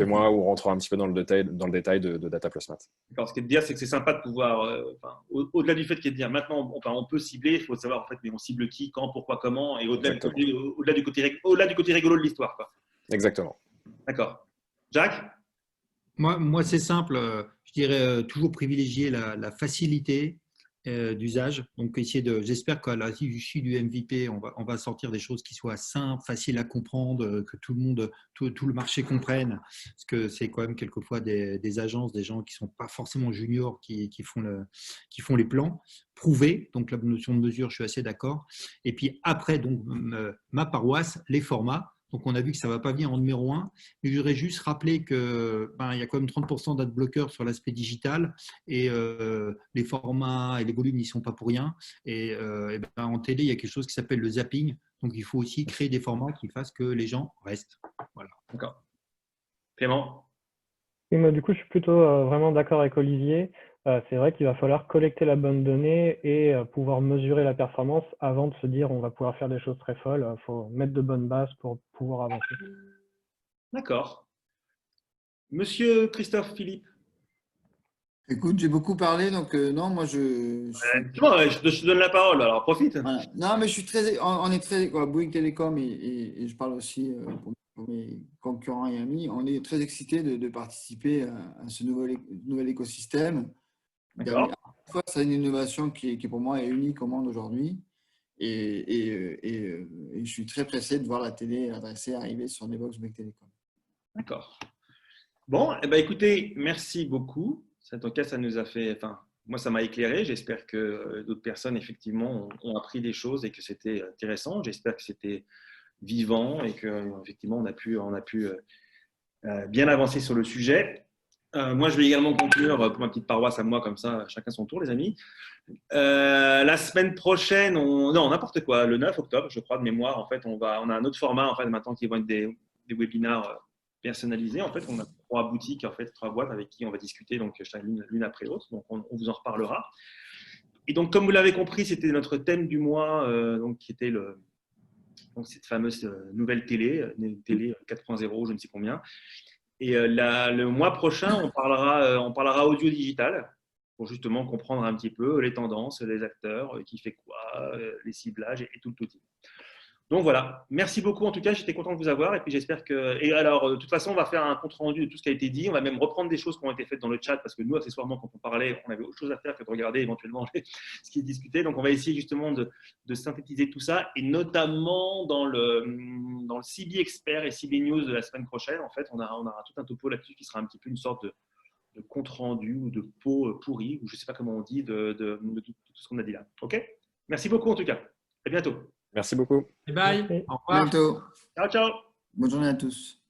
moi, où on rentrera un petit peu dans le détail de Data Plus Math. Alors, ce qui est de dire, c'est que c'est sympa de pouvoir, au-delà du fait qu'il est de dire, maintenant, on peut cibler, il faut savoir, en fait, mais on cible qui, quand, pourquoi, comment, et au-delà du côté rigolo de l'histoire, quoi. Exactement. D'accord. Jacques? Moi c'est simple. Je dirais toujours privilégier la facilité d'usage. Donc, j'espère qu'à la issue du MVP, on va sortir des choses qui soient simples, faciles à comprendre, que tout le marché comprenne. Parce que c'est quand même quelquefois des agences, des gens qui ne sont pas forcément juniors qui font les plans. Prouver, donc la notion de mesure, je suis assez d'accord. Et puis après, donc, ma paroisse, les formats. Donc, on a vu que ça ne va pas venir en numéro 1. Mais je voudrais juste rappeler qu'il y a quand même 30% d'adblockers sur l'aspect digital et les formats et les volumes n'y sont pas pour rien. Et en télé, il y a quelque chose qui s'appelle le zapping. Donc, il faut aussi créer des formats qui fassent que les gens restent. Voilà. D'accord. Clément? Et moi, du coup, je suis plutôt vraiment d'accord avec Olivier. C'est vrai qu'il va falloir collecter la bonne donnée et pouvoir mesurer la performance avant de se dire on va pouvoir faire des choses très folles. Il faut mettre de bonnes bases pour pouvoir avancer. D'accord. Monsieur Christophe Philippe? Écoute, j'ai beaucoup parlé, donc non, moi Je te donne la parole, alors profite. Voilà. Non, mais je suis on est très, Bouygues Télécom et je parle aussi pour mes concurrents et amis, on est très excités de participer à ce nouvel écosystème. D'accord. C'est une innovation qui pour moi est unique au monde aujourd'hui et je suis très pressé de voir la télé adressée arriver sur des box Bouygues Télécom. D'accord. Bon, écoutez, merci beaucoup. En tout cas, ça nous a fait, moi, ça m'a éclairé. J'espère que d'autres personnes, effectivement, ont appris des choses et que c'était intéressant. J'espère que c'était vivant et qu'effectivement, on a pu bien avancer sur le sujet. Moi, je vais également conclure pour ma petite paroisse à moi, comme ça, chacun son tour, les amis. La semaine prochaine, non, n'importe quoi, le 9 octobre, je crois, de mémoire, en fait, on a un autre format, en fait, maintenant, qui vont être des webinars personnalisés. En fait, on a 3 boutiques, en fait, 3 boîtes avec qui on va discuter donc l'une après l'autre. Donc, on vous en reparlera. Et donc, comme vous l'avez compris, c'était notre thème du mois, donc, qui était donc, cette fameuse nouvelle télé, une télé 4.0, je ne sais combien. Et le mois prochain, on parlera audio-digital pour justement comprendre un petit peu les tendances, les acteurs, qui fait quoi, les ciblages et tout le tout. Donc voilà, merci beaucoup en tout cas, j'étais content de vous avoir et puis j'espère que… Et alors, de toute façon, on va faire un compte-rendu de tout ce qui a été dit, on va même reprendre des choses qui ont été faites dans le chat parce que nous, accessoirement, quand on parlait, on avait autre chose à faire que de regarder éventuellement ce qui est discuté. Donc, on va essayer justement de synthétiser tout ça et notamment dans le CB Expert et CB News de la semaine prochaine, en fait, on aura tout un topo là-dessus qui sera un petit peu une sorte de compte-rendu ou de pot pourri, ou je ne sais pas comment on dit, de tout ce qu'on a dit là. OK? Merci beaucoup en tout cas. À bientôt. Merci beaucoup. Bye. Merci. Au revoir. À bientôt. Ciao, ciao. Bonne journée à tous.